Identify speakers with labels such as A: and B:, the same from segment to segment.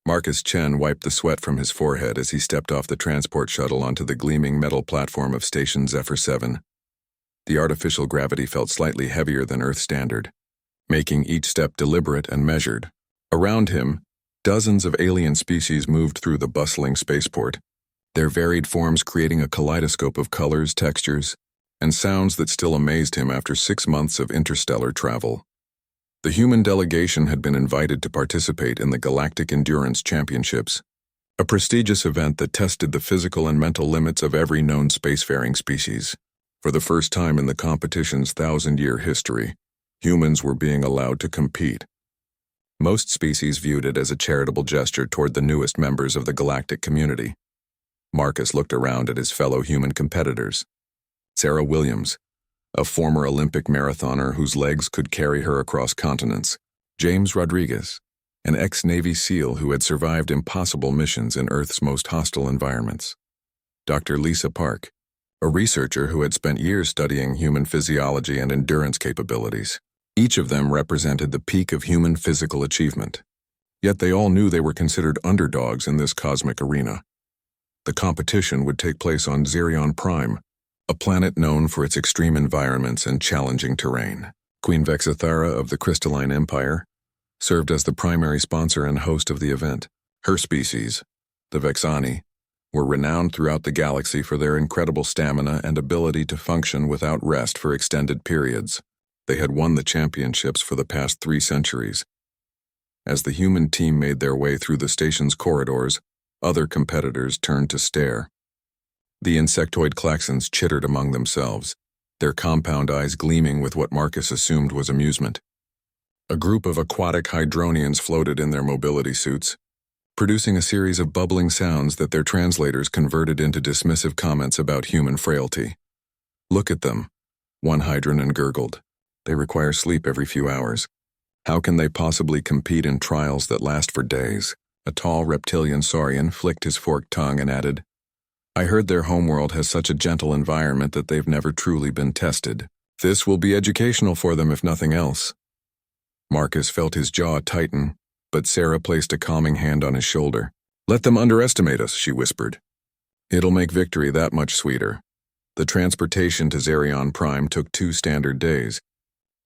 A: Marcus Chen wiped the sweat from his forehead as he stepped off the transport shuttle onto the gleaming metal platform of Station Zephyr 7. The artificial gravity felt slightly heavier than Earth standard, making each step deliberate and measured. Around him, dozens of alien species moved through the bustling spaceport, their varied forms creating a kaleidoscope of colors, textures, and sounds that still amazed him after 6 months of interstellar travel. The human delegation had been invited to participate in the Galactic Endurance Championships, a prestigious event that tested the physical and mental limits of every known spacefaring species. For the first time in the competition's 1,000-year history, humans were being allowed to compete. Most species viewed it as a charitable gesture toward the newest members of the galactic community. Marcus looked around at his fellow human competitors. Sarah Williams, a former Olympic marathoner whose legs could carry her across continents. James Rodriguez, an ex-Navy SEAL who had survived impossible missions in Earth's most hostile environments. Dr. Lisa Park, a researcher who had spent years studying human physiology and endurance capabilities. Each of them represented the peak of human physical achievement. Yet they all knew they were considered underdogs in this cosmic arena. The competition would take place on Xerion Prime, a planet known for its extreme environments and challenging terrain. Queen Vexithara of the Crystalline Empire served as the primary sponsor and host of the event. Her species, the Vexani, were renowned throughout the galaxy for their incredible stamina and ability to function without rest for extended periods. They had won the championships for the past 3 centuries. As the human team made their way through the station's corridors, other competitors turned to stare. The insectoid klaxons chittered among themselves, their compound eyes gleaming with what Marcus assumed was amusement. A group of aquatic hydronians floated in their mobility suits, producing a series of bubbling sounds that their translators converted into dismissive comments about human frailty. "Look at them," one hydronan gurgled. "They require sleep every few hours. How can they possibly compete in trials that last for days?" A tall reptilian saurian flicked his forked tongue and added, "I heard their homeworld has such a gentle environment that they've never truly been tested. This will be educational for them if nothing else." Marcus felt his jaw tighten, but Sarah placed a calming hand on his shoulder. "Let them underestimate us," she whispered. "It'll make victory that much sweeter." The transportation to Xerion Prime took 2 standard days.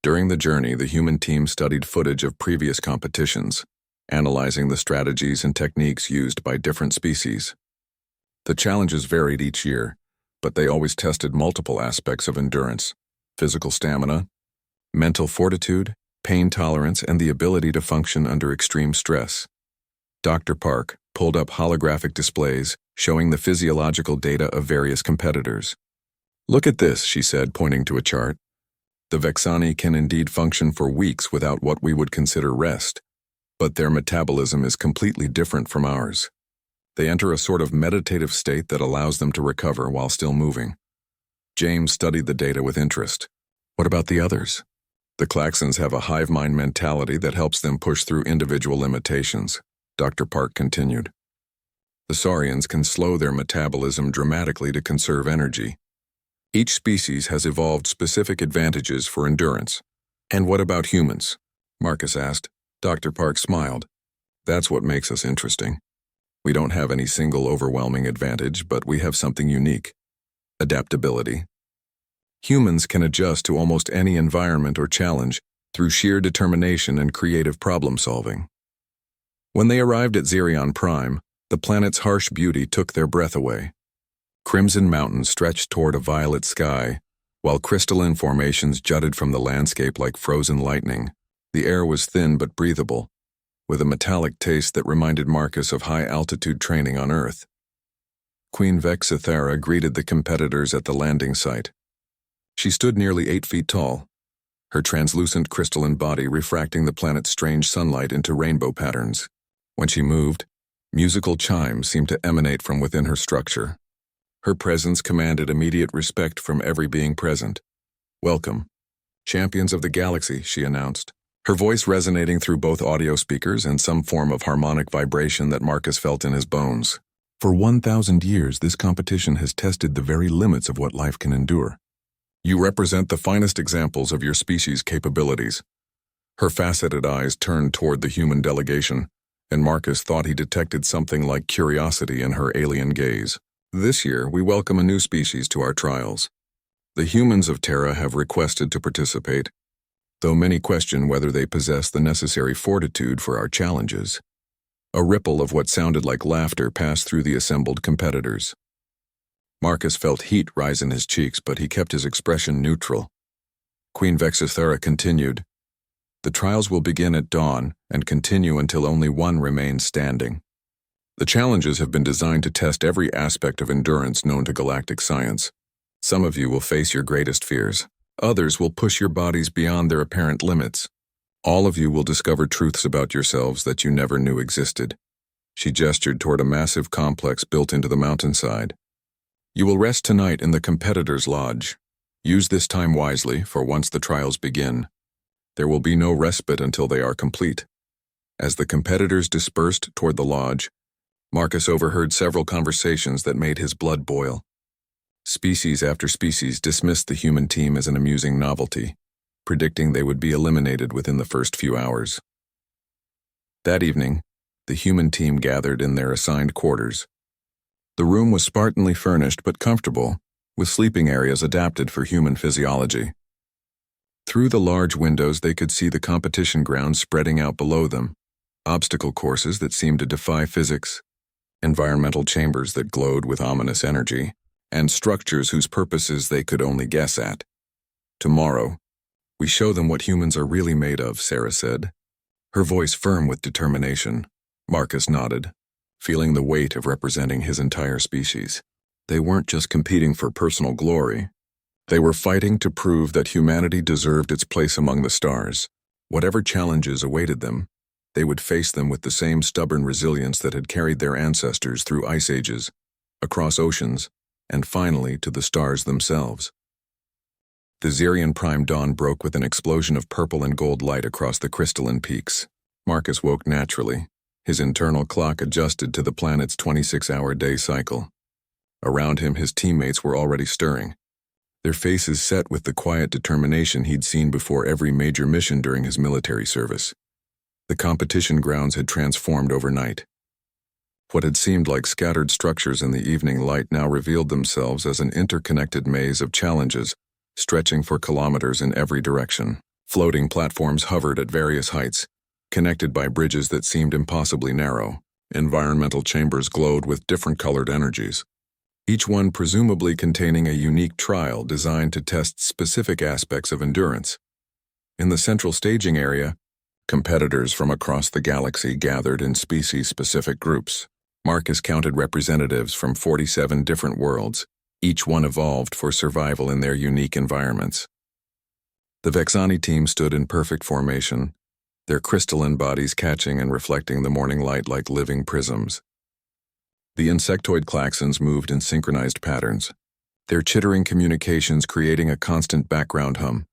A: During the journey, the human team studied footage of previous competitions, analyzing the strategies and techniques used by different species. The challenges varied each year, but they always tested multiple aspects of endurance: physical stamina, mental fortitude, pain tolerance, and the ability to function under extreme stress. Dr. Park pulled up holographic displays showing the physiological data of various competitors. "Look at this," she said, pointing to a chart. "The Vexani can indeed function for weeks without what we would consider rest, but their metabolism is completely different from ours. They enter a sort of meditative state that allows them to recover while still moving." James studied the data with interest. "What about the others?" "The klaxons have a hive mind mentality that helps them push through individual limitations," Dr. Park continued. "The saurians can slow their metabolism dramatically to conserve energy. Each species has evolved specific advantages for endurance." "And what about humans?" Marcus asked. Dr. Park smiled. "That's what makes us interesting. We don't have any single overwhelming advantage, but we have something unique: adaptability. Humans can adjust to almost any environment or challenge through sheer determination and creative problem-solving." When they arrived at Xerion Prime, the planet's harsh beauty took their breath away. Crimson mountains stretched toward a violet sky, while crystalline formations jutted from the landscape like frozen lightning. The air was thin but breathable, with a metallic taste that reminded Marcus of high-altitude training on Earth. Queen Vexithara greeted the competitors at the landing site. She stood nearly 8 feet tall, her translucent crystalline body refracting the planet's strange sunlight into rainbow patterns. When she moved, musical chimes seemed to emanate from within her structure. Her presence commanded immediate respect from every being present. "Welcome, champions of the galaxy," she announced, her voice resonating through both audio speakers and some form of harmonic vibration that Marcus felt in his bones. "For 1,000 years, this competition has tested the very limits of what life can endure. You represent the finest examples of your species' capabilities." Her faceted eyes turned toward the human delegation, and Marcus thought he detected something like curiosity in her alien gaze. This year, we welcome a new species to our trials. The humans of Terra have requested to participate, though many question whether they possess the necessary fortitude for our challenges. A ripple of what sounded like laughter passed through the assembled competitors. Marcus felt heat rise in his cheeks, but he kept his expression neutral. Queen Vexithera continued, "The trials will begin at dawn and continue until only one remains standing. The challenges have been designed to test every aspect of endurance known to galactic science. Some of you will face your greatest fears. Others will push your bodies beyond their apparent limits. All of you will discover truths about yourselves that you never knew existed." She gestured toward a massive complex built into the mountainside. "You will rest tonight in the competitors' lodge. Use this time wisely, for once the trials begin, there will be no respite until they are complete." As the competitors dispersed toward the lodge, Marcus overheard several conversations that made his blood boil. Species after species dismissed the human team as an amusing novelty, predicting they would be eliminated within the first few hours. That evening, the human team gathered in their assigned quarters. The room was spartanly furnished but comfortable, with sleeping areas adapted for human physiology. Through the large windows they could see the competition grounds spreading out below them, obstacle courses that seemed to defy physics, environmental chambers that glowed with ominous energy, and structures whose purposes they could only guess at. "Tomorrow, we show them what humans are really made of," Sarah said, her voice firm with determination. Marcus nodded, feeling the weight of representing his entire species. They weren't just competing for personal glory. They were fighting to prove that humanity deserved its place among the stars. Whatever challenges awaited them, they would face them with the same stubborn resilience that had carried their ancestors through ice ages, across oceans, and finally to the stars themselves. The Xerian prime dawn broke with an explosion of purple and gold light across the crystalline peaks. Marcus woke naturally, his internal clock adjusted to the planet's 26-hour day cycle. Around him, his teammates were already stirring, their faces set with the quiet determination he'd seen before every major mission during his military service. The competition grounds had transformed overnight. What had seemed like scattered structures in the evening light now revealed themselves as an interconnected maze of challenges, stretching for kilometers in every direction. Floating platforms hovered at various heights, connected by bridges that seemed impossibly narrow. Environmental chambers glowed with different colored energies, each one presumably containing a unique trial designed to test specific aspects of endurance. In the central staging area, competitors from across the galaxy gathered in species-specific groups. Marcus counted representatives from 47 different worlds, each one evolved for survival in their unique environments. The Vexani team stood in perfect formation, their crystalline bodies catching and reflecting the morning light like living prisms. The insectoid klaxons moved in synchronized patterns, their chittering communications creating a constant background hum.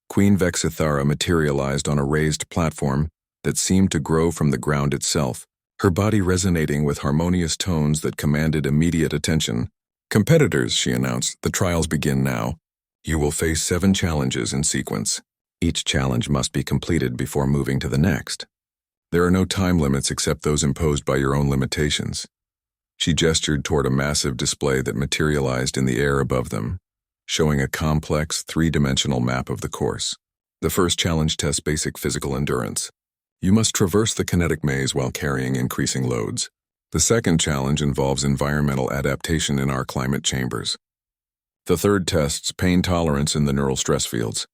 A: Queen Vexithara materialized on a raised platform that seemed to grow from the ground itself, her body resonating with harmonious tones that commanded immediate attention. "Competitors," she announced, "the trials begin now. You will face 7 challenges in sequence. Each challenge must be completed before moving to the next. There are no time limits except those imposed by your own limitations." She gestured toward a massive display that materialized in the air above them, showing a complex, 3-dimensional map of the course. The first challenge tests basic physical endurance. You must traverse the kinetic maze while carrying increasing loads. The second challenge involves environmental adaptation in our climate chambers. The third tests pain tolerance in the neural stress fields.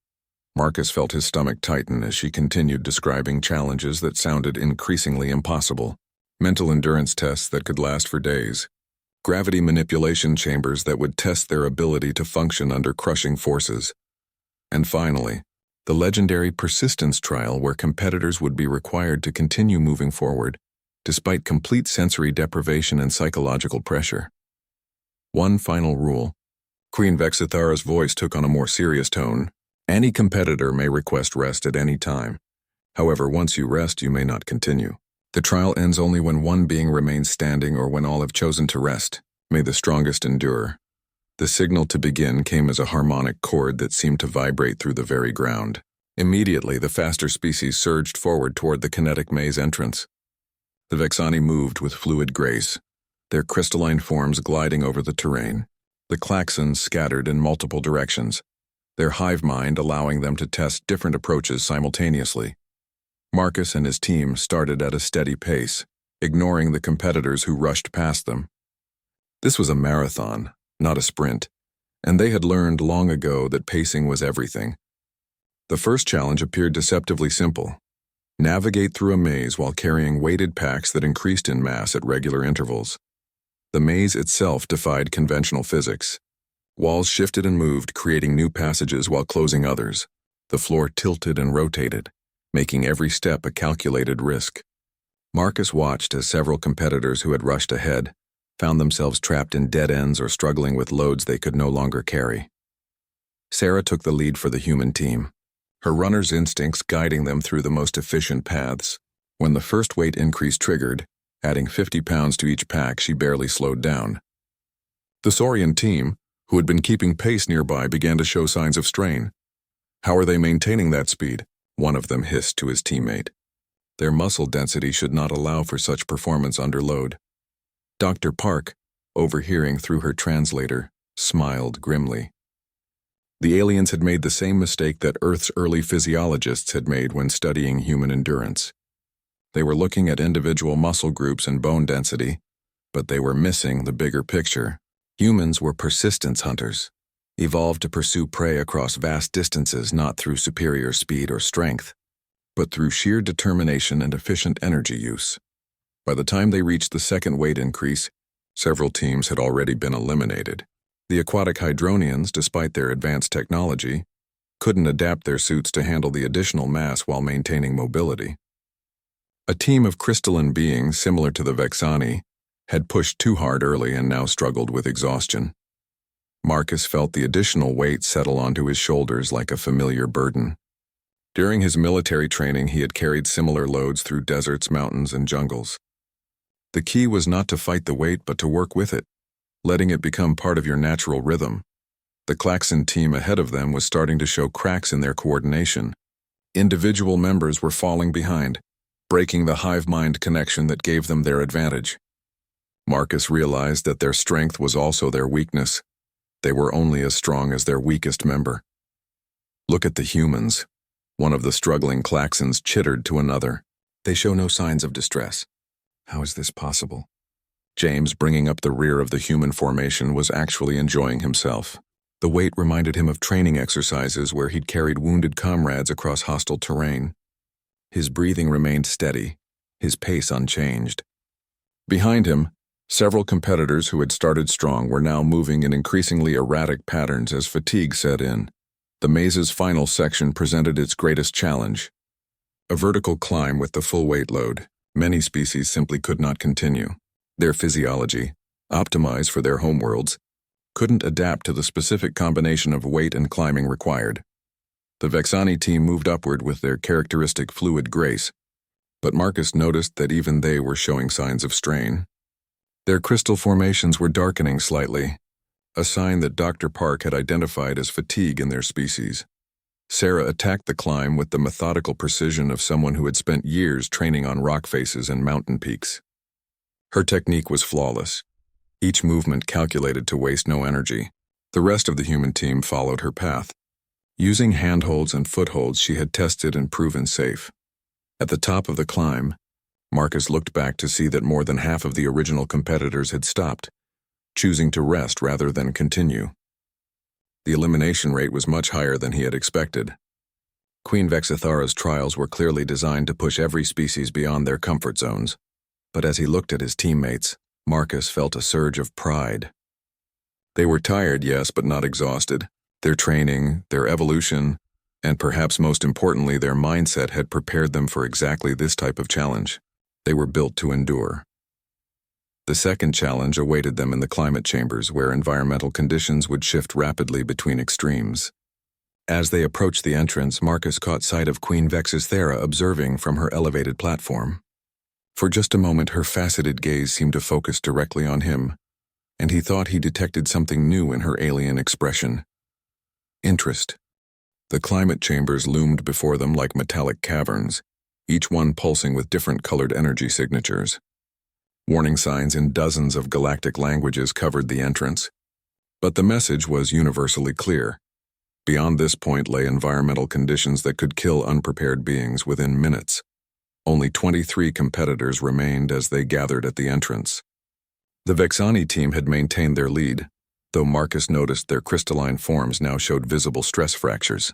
A: Marcus felt his stomach tighten as she continued describing challenges that sounded increasingly impossible. Mental endurance tests that could last for days. Gravity manipulation chambers that would test their ability to function under crushing forces. And finally, the legendary persistence trial where competitors would be required to continue moving forward, despite complete sensory deprivation and psychological pressure. One final rule. Queen Vexithara's voice took on a more serious tone. Any competitor may request rest at any time. However, once you rest, you may not continue. The trial ends only when one being remains standing or when all have chosen to rest. May the strongest endure. The signal to begin came as a harmonic chord that seemed to vibrate through the very ground. Immediately, the faster species surged forward toward the kinetic maze entrance. The Vexani moved with fluid grace, their crystalline forms gliding over the terrain. The klaxons scattered in multiple directions, their hive mind allowing them to test different approaches simultaneously. Marcus and his team started at a steady pace, ignoring the competitors who rushed past them. This was a marathon, not a sprint, and they had learned long ago that pacing was everything. The first challenge appeared deceptively simple. Navigate through a maze while carrying weighted packs that increased in mass at regular intervals. The maze itself defied conventional physics. Walls shifted and moved, creating new passages while closing others. The floor tilted and rotated, making every step a calculated risk. Marcus watched as several competitors who had rushed ahead found themselves trapped in dead ends or struggling with loads they could no longer carry. Sarah took the lead for the human team, her runner's instincts guiding them through the most efficient paths. When the first weight increase triggered, adding 50 pounds to each pack, she barely slowed down. The Saurian team, who had been keeping pace nearby, began to show signs of strain. "How are they maintaining that speed?" one of them hissed to his teammate. Their muscle density should not allow for such performance under load. Dr. Park, overhearing through her translator, smiled grimly. The aliens had made the same mistake that Earth's early physiologists had made when studying human endurance. They were looking at individual muscle groups and bone density, but they were missing the bigger picture. Humans were persistence hunters, evolved to pursue prey across vast distances not through superior speed or strength, but through sheer determination and efficient energy use. By the time they reached the second weight increase, several teams had already been eliminated. The aquatic hydronians, despite their advanced technology, couldn't adapt their suits to handle the additional mass while maintaining mobility. A team of crystalline beings similar to the Vexani had pushed too hard early and now struggled with exhaustion. Marcus felt the additional weight settle onto his shoulders like a familiar burden. During his military training, he had carried similar loads through deserts, mountains, and jungles. The key was not to fight the weight but to work with it, letting it become part of your natural rhythm. The klaxon team ahead of them was starting to show cracks in their coordination. Individual members were falling behind, breaking the hive-mind connection that gave them their advantage. Marcus realized that their strength was also their weakness. They were only as strong as their weakest member. "Look at the humans," one of the struggling klaxons chittered to another. "They show no signs of distress. How is this possible?" James, bringing up the rear of the human formation, was actually enjoying himself. The weight reminded him of training exercises where he'd carried wounded comrades across hostile terrain. His breathing remained steady, his pace unchanged. Behind him, several competitors who had started strong were now moving in increasingly erratic patterns as fatigue set in. The maze's final section presented its greatest challenge: a vertical climb with the full weight load. Many species simply could not continue. Their physiology, optimized for their homeworlds, couldn't adapt to the specific combination of weight and climbing required. The Vexani team moved upward with their characteristic fluid grace, but Marcus noticed that even they were showing signs of strain. Their crystal formations were darkening slightly, a sign that Dr. Park had identified as fatigue in their species. Sarah attacked the climb with the methodical precision of someone who had spent years training on rock faces and mountain peaks. Her technique was flawless, each movement calculated to waste no energy. The rest of the human team followed her path. Using handholds and footholds she had tested and proven safe. At the top of the climb, Marcus looked back to see that more than half of the original competitors had stopped, choosing to rest rather than continue. The elimination rate was much higher than he had expected. Queen Vexithara's trials were clearly designed to push every species beyond their comfort zones. But as he looked at his teammates, Marcus felt a surge of pride. They were tired, yes, but not exhausted. Their training, their evolution, and perhaps most importantly, their mindset had prepared them for exactly this type of challenge. They were built to endure. The second challenge awaited them in the climate chambers, where environmental conditions would shift rapidly between extremes. As they approached the entrance, Marcus caught sight of Queen Vexithara observing from her elevated platform. For just a moment, her faceted gaze seemed to focus directly on him, and he thought he detected something new in her alien expression. Interest. The climate chambers loomed before them like metallic caverns, each one pulsing with different colored energy signatures. Warning signs in dozens of galactic languages covered the entrance. But the message was universally clear. Beyond this point lay environmental conditions that could kill unprepared beings within minutes. Only 23 competitors remained as they gathered at the entrance. The Vexani team had maintained their lead, though Marcus noticed their crystalline forms now showed visible stress fractures.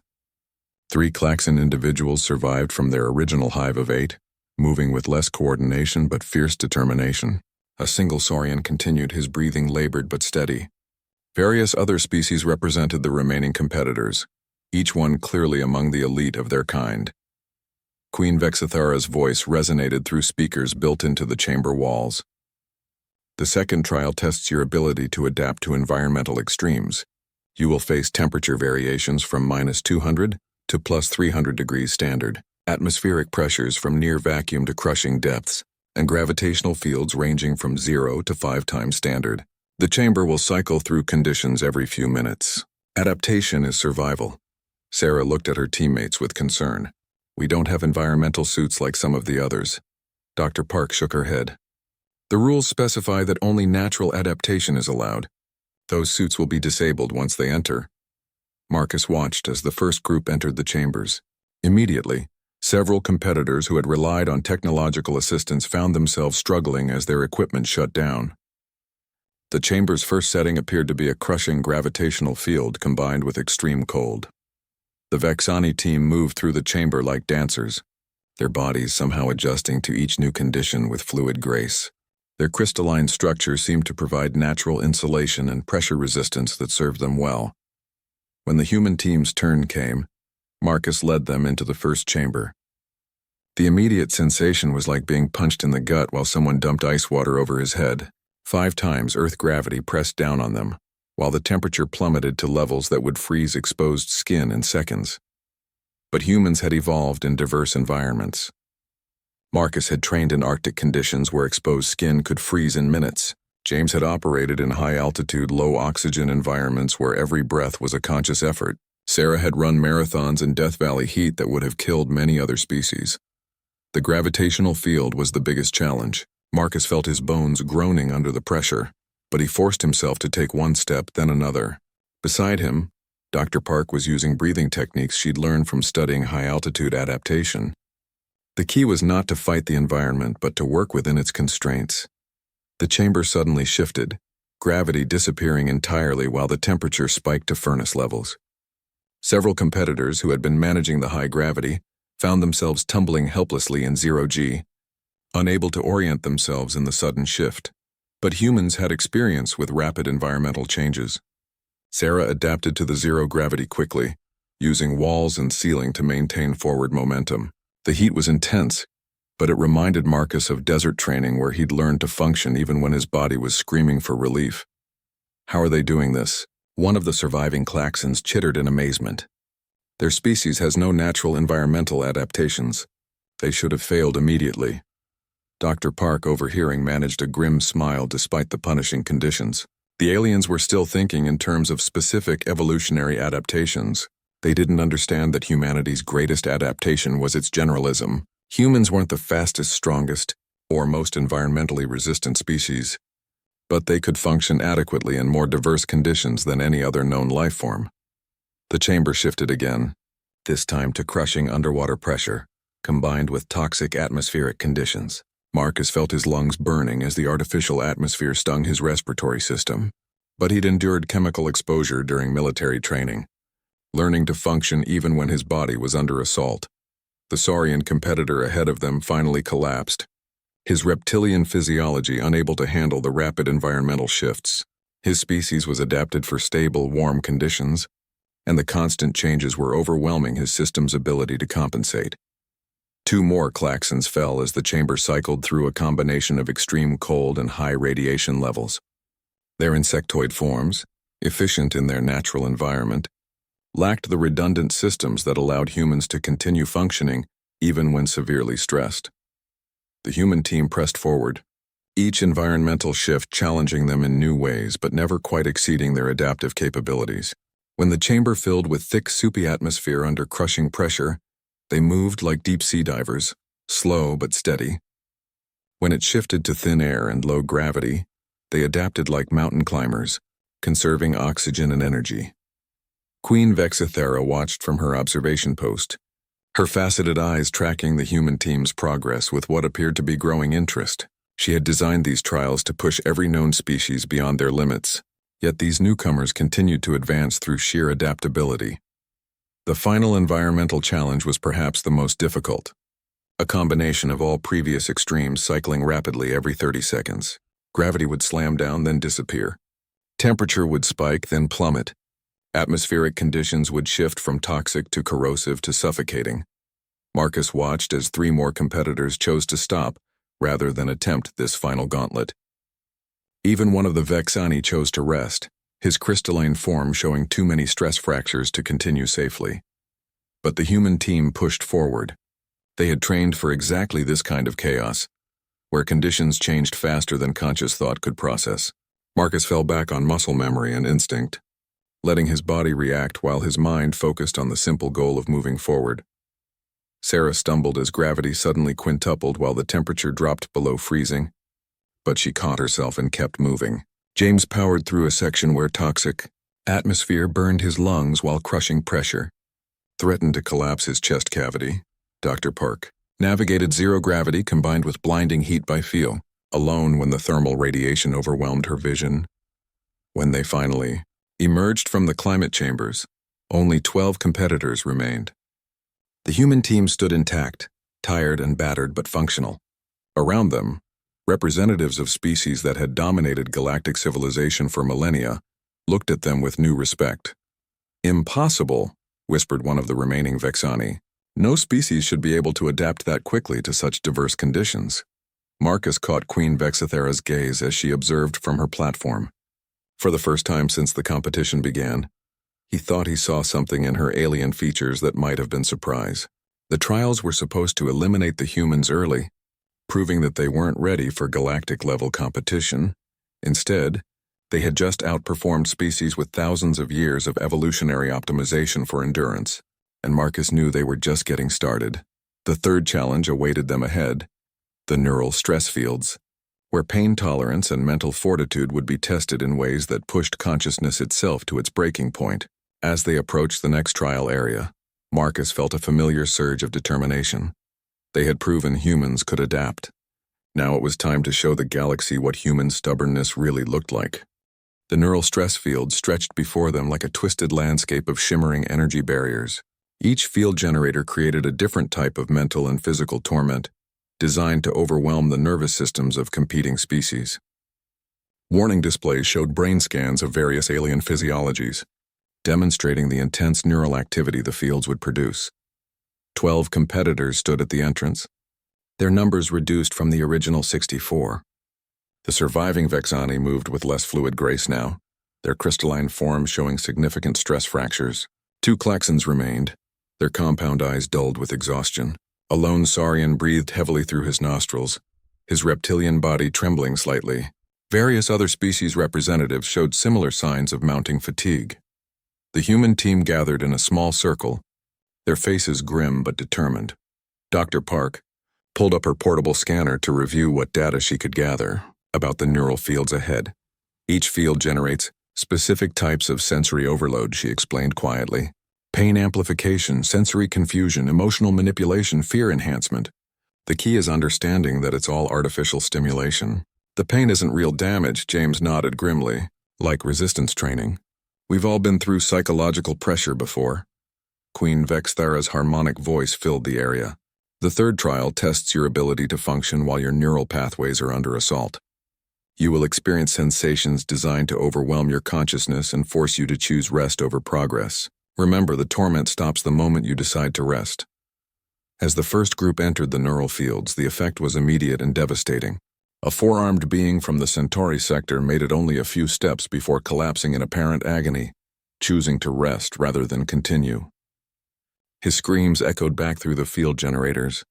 A: 3 Klaxon individuals survived from their original hive of 8, moving with less coordination but fierce determination. A single saurian continued, his breathing labored but steady. Various other species represented the remaining competitors, each one clearly among the elite of their kind. Queen Vexithara's voice resonated through speakers built into the chamber walls. The second trial tests your ability to adapt to environmental extremes. You will face temperature variations from -200 to +300 degrees standard, atmospheric pressures from near vacuum to crushing depths, and gravitational fields ranging from 0 to 5 times standard. The chamber will cycle through conditions every few minutes. Adaptation is survival. Sarah looked at her teammates with concern. We don't have environmental suits like some of the others. Dr. Park shook her head. The rules specify that only natural adaptation is allowed. Those suits will be disabled once they enter. Marcus watched as the first group entered the chambers. Immediately, several competitors who had relied on technological assistance found themselves struggling as their equipment shut down. The chamber's first setting appeared to be a crushing gravitational field combined with extreme cold. The Vexani team moved through the chamber like dancers, their bodies somehow adjusting to each new condition with fluid grace. Their crystalline structure seemed to provide natural insulation and pressure resistance that served them well. When the human team's turn came, Marcus led them into the first chamber. The immediate sensation was like being punched in the gut while someone dumped ice water over his head. 5 times Earth gravity pressed down on them, while the temperature plummeted to levels that would freeze exposed skin in seconds. But humans had evolved in diverse environments. Marcus had trained in Arctic conditions where exposed skin could freeze in minutes. James had operated in high-altitude, low-oxygen environments where every breath was a conscious effort. Sarah had run marathons in Death Valley heat that would have killed many other species. The gravitational field was the biggest challenge. Marcus felt his bones groaning under the pressure, but he forced himself to take one step, then another. Beside him, Dr. Park was using breathing techniques she'd learned from studying high-altitude adaptation. The key was not to fight the environment, but to work within its constraints. The chamber suddenly shifted, gravity disappearing entirely while the temperature spiked to furnace levels. Several competitors who had been managing the high gravity found themselves tumbling helplessly in 0G, unable to orient themselves in the sudden shift. But humans had experience with rapid environmental changes. Sarah adapted to the zero gravity quickly, using walls and ceiling to maintain forward momentum. The heat was intense, but it reminded Marcus of desert training where he'd learned to function even when his body was screaming for relief. How are they doing this? One of the surviving Klaxons chittered in amazement. Their species has no natural environmental adaptations. They should have failed immediately. Dr. Park, overhearing, managed a grim smile despite the punishing conditions. The aliens were still thinking in terms of specific evolutionary adaptations. They didn't understand that humanity's greatest adaptation was its generalism. Humans weren't the fastest, strongest, or most environmentally resistant species, but they could function adequately in more diverse conditions than any other known life form. The chamber shifted again, this time to crushing underwater pressure, combined with toxic atmospheric conditions. Marcus felt his lungs burning as the artificial atmosphere stung his respiratory system, but he'd endured chemical exposure during military training, learning to function even when his body was under assault. The saurian competitor ahead of them finally collapsed, his reptilian physiology unable to handle the rapid environmental shifts. His species was adapted for stable, warm conditions, and the constant changes were overwhelming his system's ability to compensate. 2 more Klaxons fell as the chamber cycled through a combination of extreme cold and high radiation levels. Their insectoid forms, efficient in their natural environment, lacked the redundant systems that allowed humans to continue functioning even when severely stressed. The human team pressed forward, each environmental shift challenging them in new ways but never quite exceeding their adaptive capabilities. When the chamber filled with thick, soupy atmosphere under crushing pressure, they moved like deep-sea divers, slow but steady. When it shifted to thin air and low gravity, they adapted like mountain climbers, conserving oxygen and energy. Queen Vexithera watched from her observation post, her faceted eyes tracking the human team's progress with what appeared to be growing interest. She had designed these trials to push every known species beyond their limits, yet these newcomers continued to advance through sheer adaptability. The final environmental challenge was perhaps the most difficult, a combination of all previous extremes cycling rapidly every 30 seconds. Gravity would slam down, then disappear. Temperature would spike, then plummet. Atmospheric conditions would shift from toxic to corrosive to suffocating. Marcus watched as 3 more competitors chose to stop rather than attempt this final gauntlet. Even one of the Vexani chose to rest, his crystalline form showing too many stress fractures to continue safely. But the human team pushed forward. They had trained for exactly this kind of chaos, where conditions changed faster than conscious thought could process. Marcus fell back on muscle memory and instinct, letting his body react while his mind focused on the simple goal of moving forward. Sarah stumbled as gravity suddenly quintupled while the temperature dropped below freezing, but she caught herself and kept moving. James powered through a section where toxic atmosphere burned his lungs while crushing pressure threatened to collapse his chest cavity. Dr. Park navigated zero gravity combined with blinding heat by feel, alone when the thermal radiation overwhelmed her vision. When they finally emerged from the climate chambers, only 12 competitors remained. The human team stood intact, tired and battered but functional. Around them, representatives of species that had dominated galactic civilization for millennia looked at them with new respect. "Impossible," whispered one of the remaining Vexani. "No species should be able to adapt that quickly to such diverse conditions." Marcus caught Queen Vexithera's gaze as she observed from her platform. For the first time since the competition began, he thought he saw something in her alien features that might have been surprise. The trials were supposed to eliminate the humans early, proving that they weren't ready for galactic-level competition. Instead, they had just outperformed species with thousands of years of evolutionary optimization for endurance, and Marcus knew they were just getting started. The third challenge awaited them ahead, the neural stress fields, where pain tolerance and mental fortitude would be tested in ways that pushed consciousness itself to its breaking point. As they approached the next trial area, Marcus felt a familiar surge of determination. They had proven humans could adapt. Now it was time to show the galaxy what human stubbornness really looked like. The neural stress fields stretched before them like a twisted landscape of shimmering energy barriers. Each field generator created a different type of mental and physical torment, designed to overwhelm the nervous systems of competing species. Warning displays showed brain scans of various alien physiologies, demonstrating the intense neural activity the fields would produce. 12 competitors stood at the entrance, their numbers reduced from the original 64. The surviving Vexani moved with less fluid grace now, their crystalline forms showing significant stress fractures. 2 Klaxons remained, their compound eyes dulled with exhaustion. A lone Saurian breathed heavily through his nostrils, his reptilian body trembling slightly. Various other species representatives showed similar signs of mounting fatigue. The human team gathered in a small circle, their faces grim but determined. Dr. Park pulled up her portable scanner to review what data she could gather about the neural fields ahead. Each field generates specific types of sensory overload, she explained quietly. Pain amplification, sensory confusion, emotional manipulation, fear enhancement. The key is understanding that it's all artificial stimulation. The pain isn't real damage, James nodded grimly, like resistance training. We've all been through psychological pressure before. Queen Vexthara's harmonic voice filled the area. The third trial tests your ability to function while your neural pathways are under assault. You will experience sensations designed to overwhelm your consciousness and force you to choose rest over progress. Remember, the torment stops the moment you decide to rest. As the first group entered the neural fields, the effect was immediate and devastating. A 4-armed being from the Centauri sector made it only a few steps before collapsing in apparent agony, choosing to rest rather than continue. His screams echoed back through the field generators,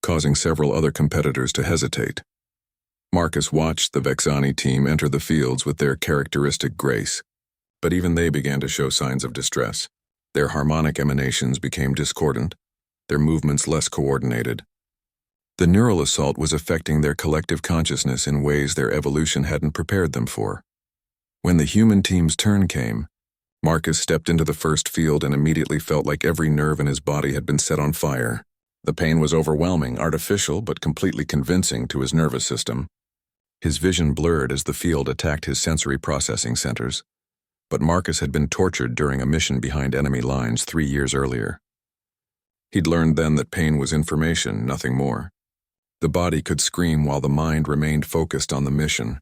A: causing several other competitors to hesitate. Marcus watched the Vexani team enter the fields with their characteristic grace, but even they began to show signs of distress. Their harmonic emanations became discordant, their movements less coordinated. The neural assault was affecting their collective consciousness in ways their evolution hadn't prepared them for. When the human team's turn came, Marcus stepped into the first field and immediately felt like every nerve in his body had been set on fire. The pain was overwhelming, artificial, but completely convincing to his nervous system. His vision blurred as the field attacked his sensory processing centers. But Marcus had been tortured during a mission behind enemy lines 3 years earlier. He'd learned then that pain was information, nothing more. The body could scream while the mind remained focused on the mission.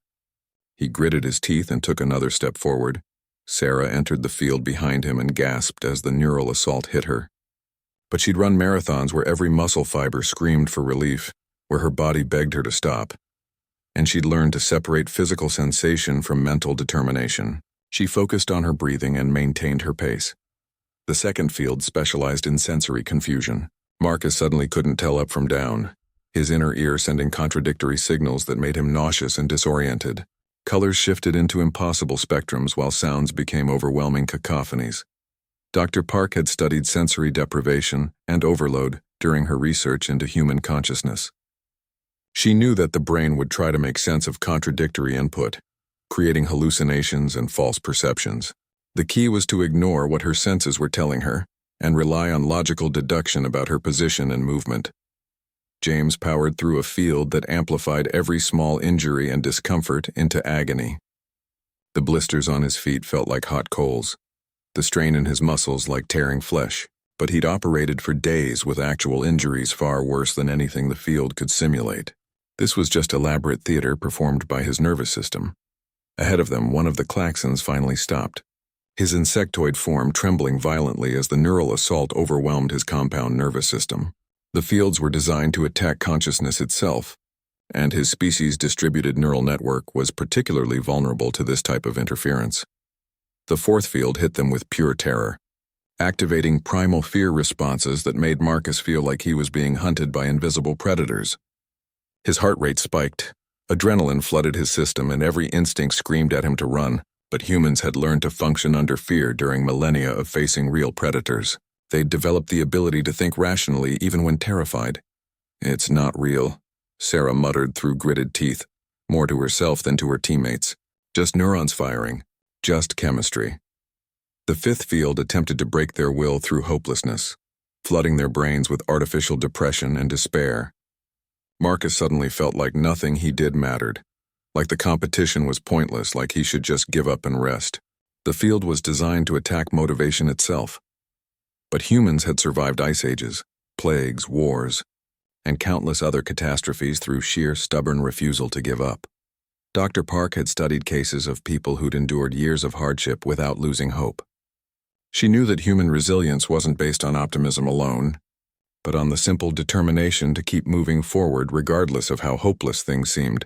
A: He gritted his teeth and took another step forward. Sarah entered the field behind him and gasped as the neural assault hit her. But she'd run marathons where every muscle fiber screamed for relief, where her body begged her to stop. And she'd learned to separate physical sensation from mental determination. She focused on her breathing and maintained her pace. The second field specialized in sensory confusion. Marcus suddenly couldn't tell up from down, his inner ear sending contradictory signals that made him nauseous and disoriented. Colors shifted into impossible spectrums while sounds became overwhelming cacophonies. Dr. Park had studied sensory deprivation and overload during her research into human consciousness. She knew that the brain would try to make sense of contradictory input, creating hallucinations and false perceptions. The key was to ignore what her senses were telling her and rely on logical deduction about her position and movement. James powered through a field that amplified every small injury and discomfort into agony. The blisters on his feet felt like hot coals, the strain in his muscles like tearing flesh, but he'd operated for days with actual injuries far worse than anything the field could simulate. This was just elaborate theater performed by his nervous system. Ahead of them, one of the klaxons finally stopped, his insectoid form trembling violently as the neural assault overwhelmed his compound nervous system. The fields were designed to attack consciousness itself, and his species' distributed neural network was particularly vulnerable to this type of interference. The fourth field hit them with pure terror, activating primal fear responses that made Marcus feel like he was being hunted by invisible predators. His heart rate spiked, adrenaline flooded his system, and every instinct screamed at him to run, but humans had learned to function under fear during millennia of facing real predators. They'd developed the ability to think rationally even when terrified. "It's not real," Sarah muttered through gritted teeth, more to herself than to her teammates. "Just neurons firing. Just chemistry." The fifth field attempted to break their will through hopelessness, flooding their brains with artificial depression and despair. Marcus suddenly felt like nothing he did mattered, like the competition was pointless, like he should just give up and rest. The field was designed to attack motivation itself. But humans had survived ice ages, plagues, wars, and countless other catastrophes through sheer stubborn refusal to give up. Dr. Park had studied cases of people who'd endured years of hardship without losing hope. She knew that human resilience wasn't based on optimism alone, but on the simple determination to keep moving forward regardless of how hopeless things seemed.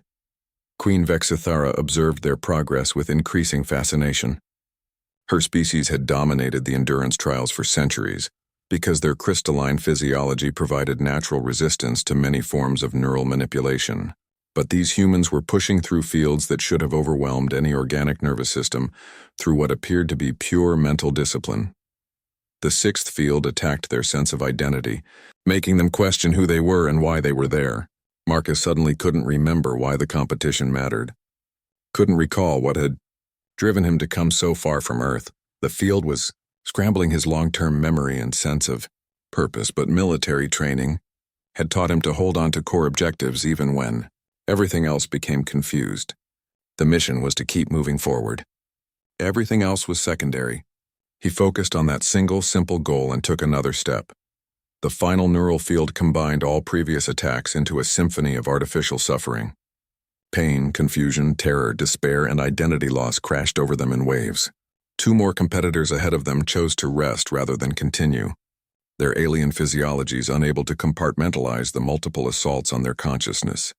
A: Queen Vexithara observed their progress with increasing fascination. Her species had dominated the endurance trials for centuries because their crystalline physiology provided natural resistance to many forms of neural manipulation. But these humans were pushing through fields that should have overwhelmed any organic nervous system through what appeared to be pure mental discipline. The sixth field attacked their sense of identity, making them question who they were and why they were there. Marcus suddenly couldn't remember why the competition mattered. Couldn't recall what had driven him to come so far from Earth. The field was scrambling his long-term memory and sense of purpose, but military training had taught him to hold on to core objectives even when everything else became confused. The mission was to keep moving forward. Everything else was secondary. He focused on that single, simple goal and took another step. The final neural field combined all previous attacks into a symphony of artificial suffering. Pain, confusion, terror, despair, and identity loss crashed over them in waves. 2 more competitors ahead of them chose to rest rather than continue, their alien physiologies unable to compartmentalize the multiple assaults on their consciousness.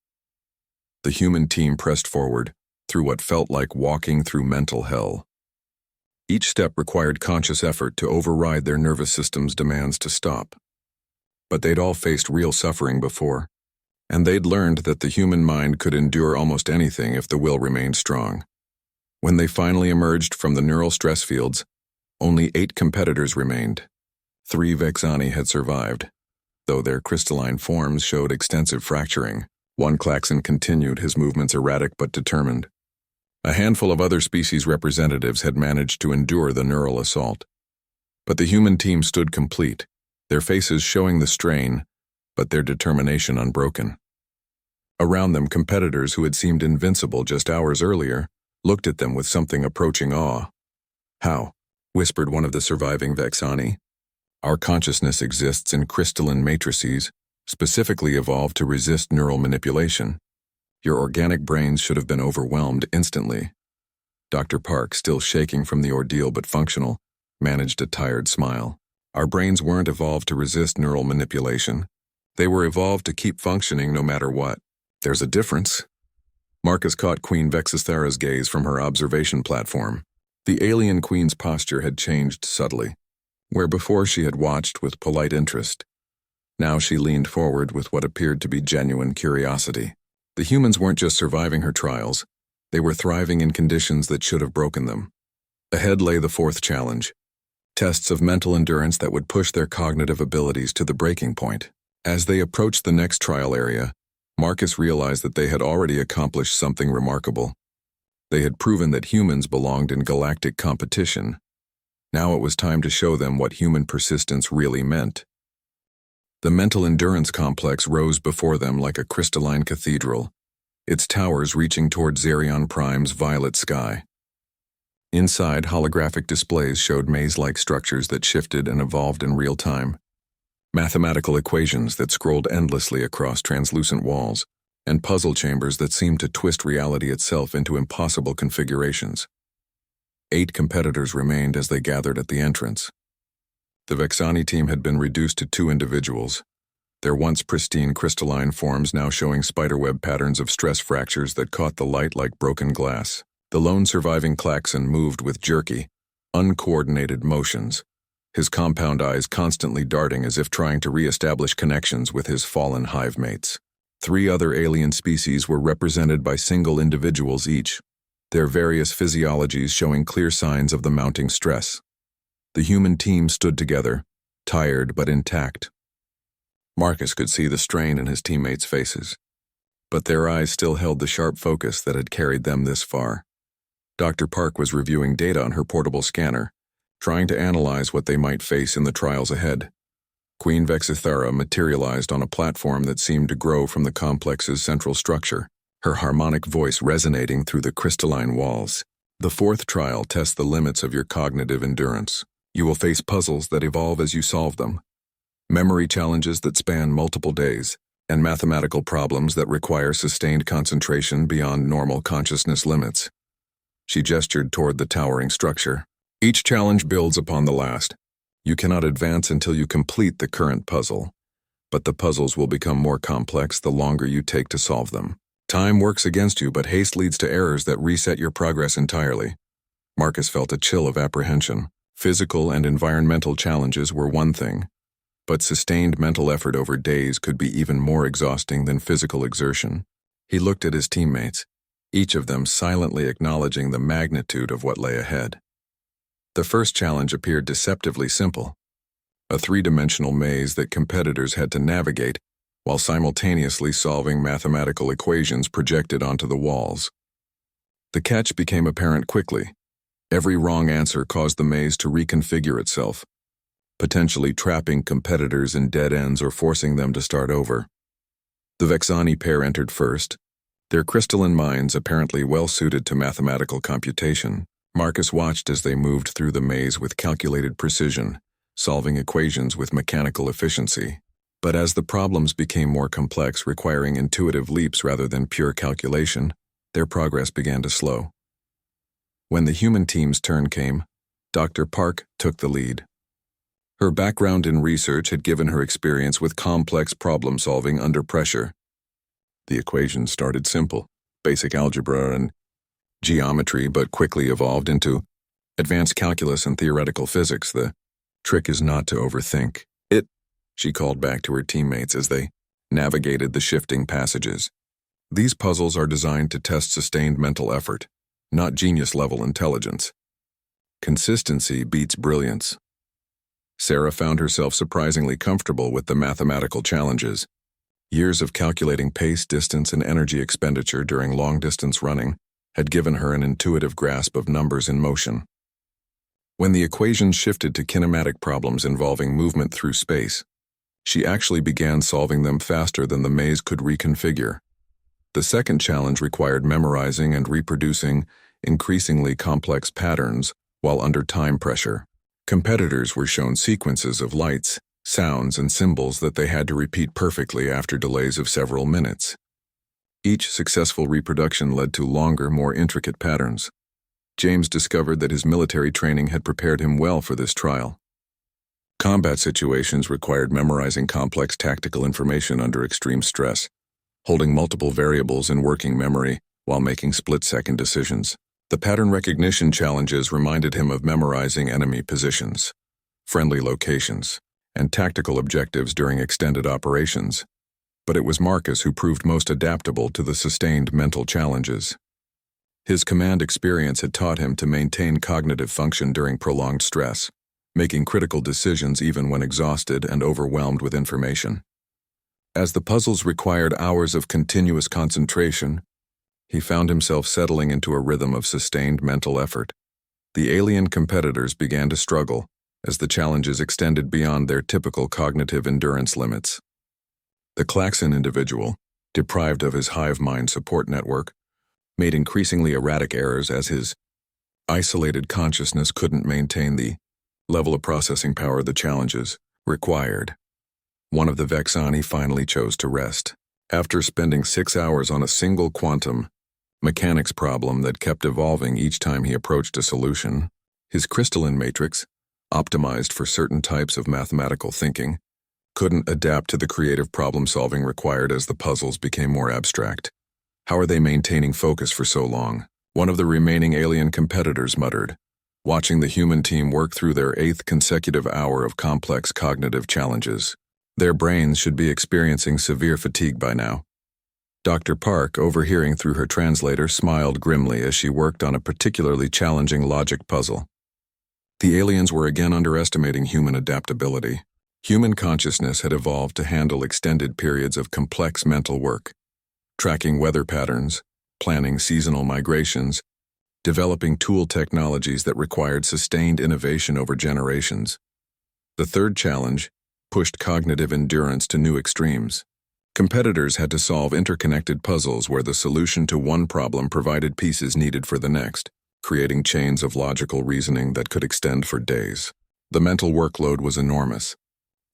A: The human team pressed forward, through what felt like walking through mental hell. Each step required conscious effort to override their nervous system's demands to stop. But they'd all faced real suffering before, and they'd learned that the human mind could endure almost anything if the will remained strong. When they finally emerged from the neural stress fields, only 8 competitors remained. 3 Vexani had survived, though their crystalline forms showed extensive fracturing. One klaxon continued, his movements erratic but determined. A handful of other species representatives had managed to endure the neural assault. But the human team stood complete, their faces showing the strain, but their determination unbroken. Around them, competitors who had seemed invincible just hours earlier looked at them with something approaching awe. "How?" whispered one of the surviving Vexani. "Our consciousness exists in crystalline matrices, specifically evolved to resist neural manipulation. Your organic brains should have been overwhelmed instantly." Dr. Park, still shaking from the ordeal but functional, managed a tired smile. "Our brains weren't evolved to resist neural manipulation. They were evolved to keep functioning no matter what." "There's a difference." Marcus caught Queen Vexithara's gaze from her observation platform. The alien queen's posture had changed subtly. Where before she had watched with polite interest, now she leaned forward with what appeared to be genuine curiosity. The humans weren't just surviving her trials, they were thriving in conditions that should have broken them. Ahead lay the fourth challenge, tests of mental endurance that would push their cognitive abilities to the breaking point. As they approached the next trial area, Marcus realized that they had already accomplished something remarkable. They had proven that humans belonged in galactic competition. Now it was time to show them what human persistence really meant. The mental endurance complex rose before them like a crystalline cathedral, its towers reaching toward Xerion Prime's violet sky. Inside, holographic displays showed maze-like structures that shifted and evolved in real time. Mathematical equations that scrolled endlessly across translucent walls, and puzzle chambers that seemed to twist reality itself into impossible configurations. 8 competitors remained as they gathered at the entrance. The Vexani team had been reduced to 2 individuals, their once pristine crystalline forms now showing spiderweb patterns of stress fractures that caught the light like broken glass. The lone surviving klaxon moved with jerky, uncoordinated motions, his compound eyes constantly darting as if trying to re-establish connections with his fallen hive mates. 3 other alien species were represented by single individuals each, their various physiologies showing clear signs of the mounting stress. The human team stood together, tired but intact. Marcus could see the strain in his teammates' faces, but their eyes still held the sharp focus that had carried them this far. Dr. Park was reviewing data on her portable scanner, trying to analyze what they might face in the trials ahead. Queen Vexithara materialized on a platform that seemed to grow from the complex's central structure, her harmonic voice resonating through the crystalline walls. "The 4th trial tests the limits of your cognitive endurance. You will face puzzles that evolve as you solve them, memory challenges that span multiple days, and mathematical problems that require sustained concentration beyond normal consciousness limits." She gestured toward the towering structure. "Each challenge builds upon the last. You cannot advance until you complete the current puzzle, but the puzzles will become more complex the longer you take to solve them. Time works against you, but haste leads to errors that reset your progress entirely." Marcus felt a chill of apprehension. Physical and environmental challenges were one thing, but sustained mental effort over days could be even more exhausting than physical exertion. He looked at his teammates, each of them silently acknowledging the magnitude of what lay ahead. The first challenge appeared deceptively simple, a 3-dimensional maze that competitors had to navigate while simultaneously solving mathematical equations projected onto the walls. The catch became apparent quickly. Every wrong answer caused the maze to reconfigure itself, potentially trapping competitors in dead ends or forcing them to start over. The Vexani pair entered first, their crystalline minds apparently well-suited to mathematical computation. Marcus watched as they moved through the maze with calculated precision, solving equations with mechanical efficiency. But as the problems became more complex, requiring intuitive leaps rather than pure calculation, their progress began to slow. When the human team's turn came, Dr. Park took the lead. Her background in research had given her experience with complex problem-solving under pressure. The equations started simple, basic algebra and geometry, but quickly evolved into advanced calculus and theoretical physics. "The trick is not to overthink it," she called back to her teammates as they navigated the shifting passages. "These puzzles are designed to test sustained mental effort, not genius-level intelligence. Consistency beats brilliance." Sarah found herself surprisingly comfortable with the mathematical challenges. Years of calculating pace, distance, and energy expenditure during long-distance running had given her an intuitive grasp of numbers in motion. When the equations shifted to kinematic problems involving movement through space, she actually began solving them faster than the maze could reconfigure. The second challenge required memorizing and reproducing increasingly complex patterns while under time pressure. Competitors were shown sequences of lights, sounds, and symbols that they had to repeat perfectly after delays of several minutes. Each successful reproduction led to longer, more intricate patterns. James discovered that his military training had prepared him well for this trial. Combat situations required memorizing complex tactical information under extreme stress, holding multiple variables in working memory while making split-second decisions. The pattern recognition challenges reminded him of memorizing enemy positions, friendly locations, and tactical objectives during extended operations. But it was Marcus who proved most adaptable to the sustained mental challenges. His command experience had taught him to maintain cognitive function during prolonged stress, making critical decisions even when exhausted and overwhelmed with information. As the puzzles required hours of continuous concentration, he found himself settling into a rhythm of sustained mental effort. The alien competitors began to struggle as the challenges extended beyond their typical cognitive endurance limits. The Klaxon individual, deprived of his hive mind support network, made increasingly erratic errors as his isolated consciousness couldn't maintain the level of processing power the challenges required. One of the Vexani finally chose to rest. After spending 6 hours on a single quantum mechanics problem that kept evolving each time he approached a solution, his crystalline matrix, optimized for certain types of mathematical thinking, couldn't adapt to the creative problem-solving required as the puzzles became more abstract. "How are they maintaining focus for so long?" one of the remaining alien competitors muttered, watching the human team work through their 8th consecutive hour of complex cognitive challenges. Their brains should be experiencing severe fatigue by now. Dr. Park, overhearing through her translator, smiled grimly as she worked on a particularly challenging logic puzzle. The aliens were again underestimating human adaptability. Human consciousness had evolved to handle extended periods of complex mental work, tracking weather patterns, planning seasonal migrations, developing tool technologies that required sustained innovation over generations. The third challenge pushed cognitive endurance to new extremes. Competitors had to solve interconnected puzzles where the solution to one problem provided pieces needed for the next, creating chains of logical reasoning that could extend for days. The mental workload was enormous,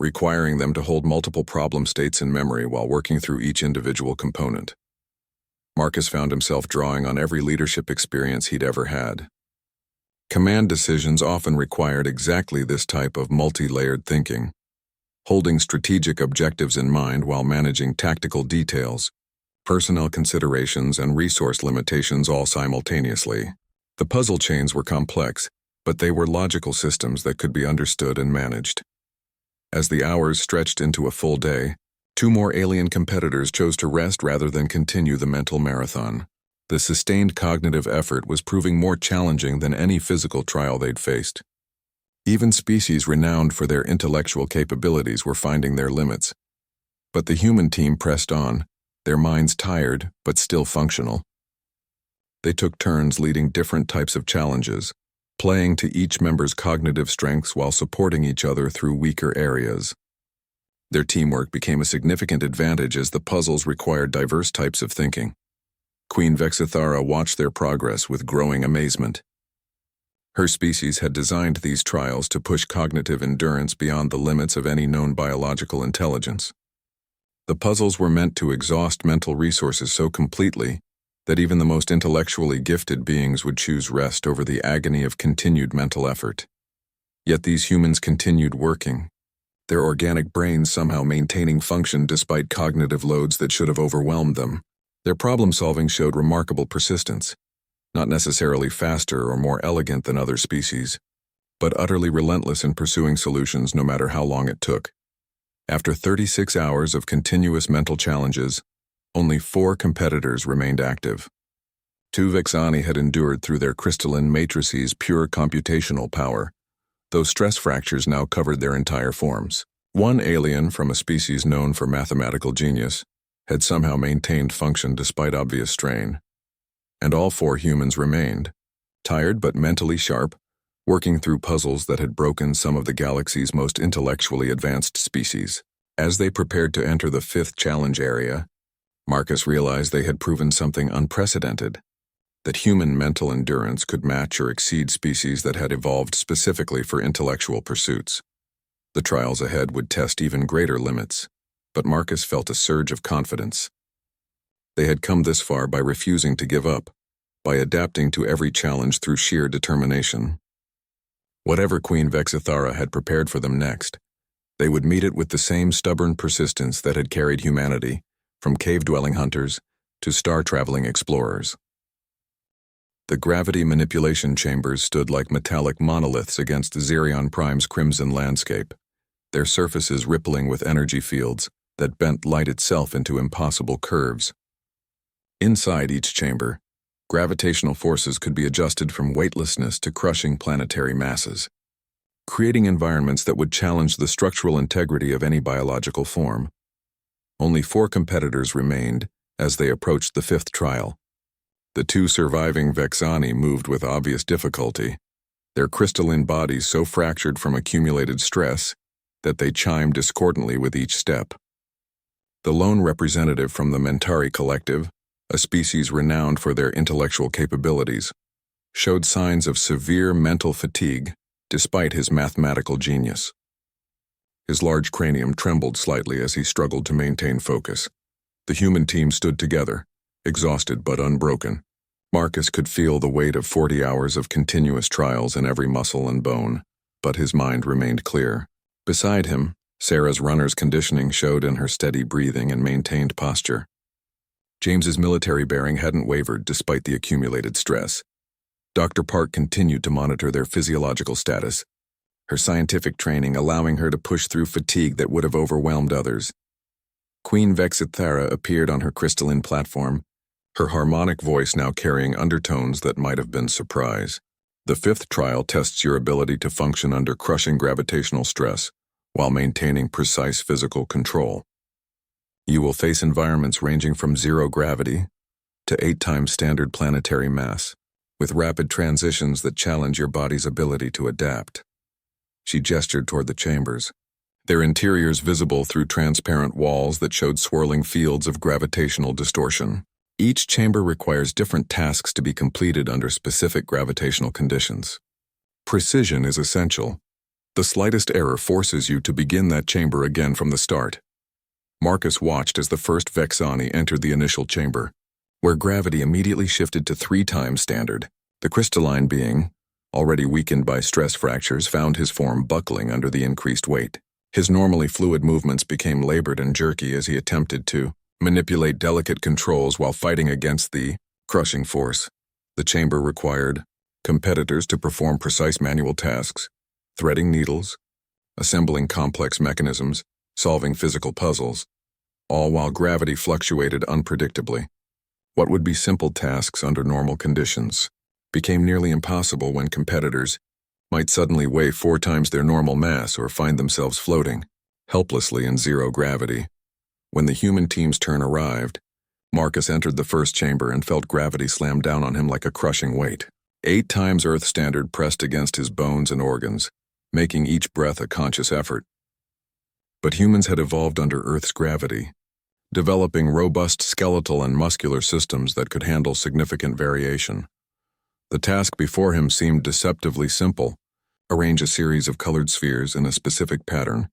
A: requiring them to hold multiple problem states in memory while working through each individual component. Marcus found himself drawing on every leadership experience he'd ever had. Command decisions often required exactly this type of multi-layered thinking, holding strategic objectives in mind while managing tactical details, personnel considerations, and resource limitations all simultaneously. The puzzle chains were complex, but they were logical systems that could be understood and managed. As the hours stretched into a full day, 2 more alien competitors chose to rest rather than continue the mental marathon. The sustained cognitive effort was proving more challenging than any physical trial they'd faced. Even species renowned for their intellectual capabilities were finding their limits. But the human team pressed on, their minds tired but still functional. They took turns leading different types of challenges, playing to each member's cognitive strengths while supporting each other through weaker areas. Their teamwork became a significant advantage as the puzzles required diverse types of thinking. Queen Vexithara watched their progress with growing amazement. Her species had designed these trials to push cognitive endurance beyond the limits of any known biological intelligence. The puzzles were meant to exhaust mental resources so completely that even the most intellectually gifted beings would choose rest over the agony of continued mental effort. Yet these humans continued working, their organic brains somehow maintaining function despite cognitive loads that should have overwhelmed them. Their problem-solving showed remarkable persistence, not necessarily faster or more elegant than other species, but utterly relentless in pursuing solutions no matter how long it took. After 36 hours of continuous mental challenges, only 4 competitors remained active. 2 Vexani had endured through their crystalline matrices' pure computational power, Those stress fractures now covered their entire forms. One alien from a species known for mathematical genius had somehow maintained function despite obvious strain. And all 4 humans remained, tired but mentally sharp, working through puzzles that had broken some of the galaxy's most intellectually advanced species. As they prepared to enter the 5th challenge area, Marcus realized they had proven something unprecedented, that human mental endurance could match or exceed species that had evolved specifically for intellectual pursuits. The trials ahead would test even greater limits, but Marcus felt a surge of confidence. They had come this far by refusing to give up, by adapting to every challenge through sheer determination. Whatever Queen Vexithara had prepared for them next, they would meet it with the same stubborn persistence that had carried humanity, from cave-dwelling hunters to star-traveling explorers. The gravity manipulation chambers stood like metallic monoliths against Xerion Prime's crimson landscape, their surfaces rippling with energy fields that bent light itself into impossible curves. Inside each chamber, gravitational forces could be adjusted from weightlessness to crushing planetary masses, creating environments that would challenge the structural integrity of any biological form. Only 4 competitors remained as they approached the 5th trial. The 2 surviving Vexani moved with obvious difficulty, their crystalline bodies so fractured from accumulated stress that they chimed discordantly with each step. The lone representative from the Mentari Collective, a species renowned for their intellectual capabilities, showed signs of severe mental fatigue despite his mathematical genius. His large cranium trembled slightly as he struggled to maintain focus. The human team stood together, exhausted but unbroken. Marcus could feel the weight of 40 hours of continuous trials in every muscle and bone, but his mind remained clear. Beside him, Sarah's runner's conditioning showed in her steady breathing and maintained posture. James's military bearing hadn't wavered despite the accumulated stress. Dr. Park continued to monitor their physiological status, her scientific training allowing her to push through fatigue that would have overwhelmed others. Queen Vexithara appeared on her crystalline platform, her harmonic voice now carrying undertones that might have been surprise. The 5th trial tests your ability to function under crushing gravitational stress while maintaining precise physical control. You will face environments ranging from 0 gravity to 8 times standard planetary mass, with rapid transitions that challenge your body's ability to adapt. She gestured toward the chambers, their interiors visible through transparent walls that showed swirling fields of gravitational distortion. Each chamber requires different tasks to be completed under specific gravitational conditions. Precision is essential. The slightest error forces you to begin that chamber again from the start. Marcus watched as the first Vexani entered the initial chamber, where gravity immediately shifted to 3 times standard. The crystalline being, already weakened by stress fractures, found his form buckling under the increased weight. His normally fluid movements became labored and jerky as he attempted to manipulate delicate controls while fighting against the crushing force. The chamber required competitors to perform precise manual tasks, threading needles, assembling complex mechanisms, solving physical puzzles, all while gravity fluctuated unpredictably. What would be simple tasks under normal conditions became nearly impossible when competitors might suddenly weigh 4 times their normal mass or find themselves floating helplessly in 0 gravity. When the human team's turn arrived, Marcus entered the first chamber and felt gravity slam down on him like a crushing weight. 8 times Earth standard pressed against his bones and organs, making each breath a conscious effort. But humans had evolved under Earth's gravity, developing robust skeletal and muscular systems that could handle significant variation. The task before him seemed deceptively simple: arrange a series of colored spheres in a specific pattern,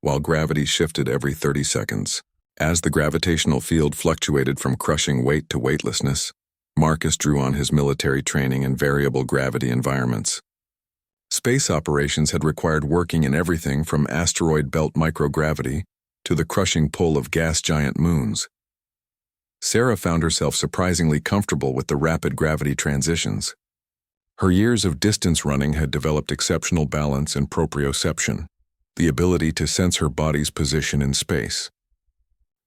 A: while gravity shifted every 30 seconds. As the gravitational field fluctuated from crushing weight to weightlessness, Marcus drew on his military training in variable gravity environments. Space operations had required working in everything from asteroid belt microgravity to the crushing pull of gas giant moons. Sarah found herself surprisingly comfortable with the rapid gravity transitions. Her years of distance running had developed exceptional balance and proprioception, the ability to sense her body's position in space.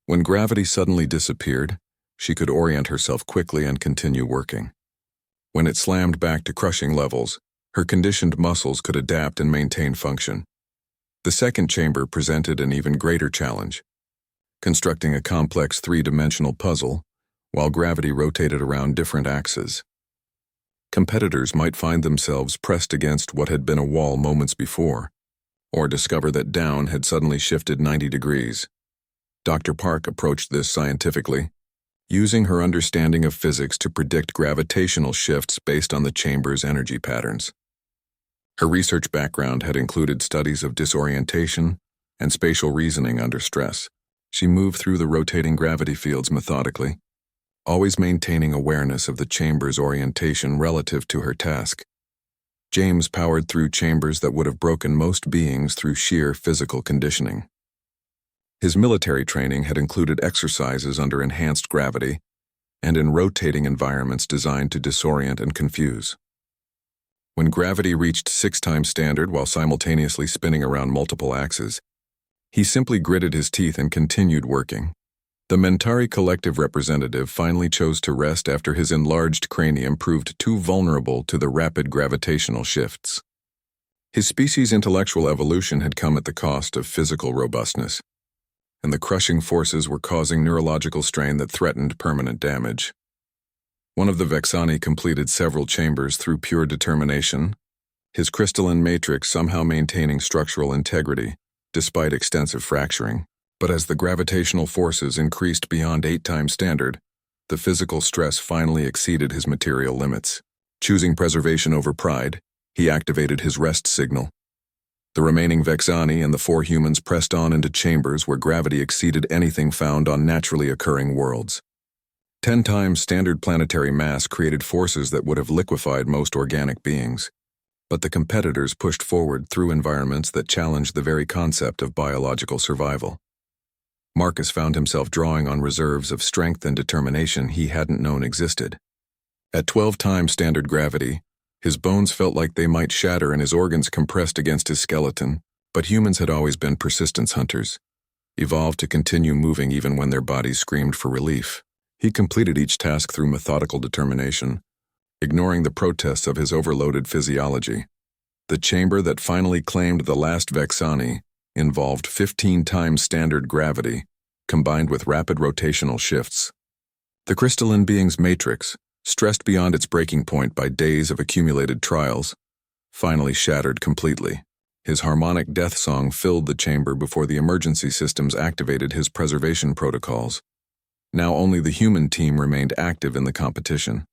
A: When gravity suddenly disappeared, she could orient herself quickly and continue working. When it slammed back to crushing levels, Her conditioned muscles could adapt and maintain function. The second chamber presented an even greater challenge, constructing a complex three-dimensional puzzle while gravity rotated around different axes. Competitors might find themselves pressed against what had been a wall moments before, or discover that down had suddenly shifted 90 degrees. Dr. Park approached this scientifically, using her understanding of physics to predict gravitational shifts based on the chamber's energy patterns. Her research background had included studies of disorientation and spatial reasoning under stress. She moved through the rotating gravity fields methodically, always maintaining awareness of the chamber's orientation relative to her task. James powered through chambers that would have broken most beings through sheer physical conditioning. His military training had included exercises under enhanced gravity and in rotating environments designed to disorient and confuse. When gravity reached 6 times standard while simultaneously spinning around multiple axes, he simply gritted his teeth and continued working. The Mentari collective representative finally chose to rest after his enlarged cranium proved too vulnerable to the rapid gravitational shifts. His species' intellectual evolution had come at the cost of physical robustness, and the crushing forces were causing neurological strain that threatened permanent damage. One of the Vexani completed several chambers through pure determination, his crystalline matrix somehow maintaining structural integrity despite extensive fracturing. But as the gravitational forces increased beyond 8 times standard, the physical stress finally exceeded his material limits. Choosing preservation over pride, he activated his rest signal. The remaining Vexani and the 4 humans pressed on into chambers where gravity exceeded anything found on naturally occurring worlds. 10 times standard planetary mass created forces that would have liquefied most organic beings. But the competitors pushed forward through environments that challenged the very concept of biological survival. Marcus found himself drawing on reserves of strength and determination he hadn't known existed. At 12 times standard gravity, his bones felt like they might shatter and his organs compressed against his skeleton, but humans had always been persistence hunters, evolved to continue moving even when their bodies screamed for relief. He completed each task through methodical determination, ignoring the protests of his overloaded physiology. The chamber that finally claimed the last Vexani involved 15 times standard gravity, combined with rapid rotational shifts. The crystalline being's matrix, stressed beyond its breaking point by days of accumulated trials, finally shattered completely. His harmonic death song filled the chamber before the emergency systems activated his preservation protocols. Now only the human team remained active in the competition.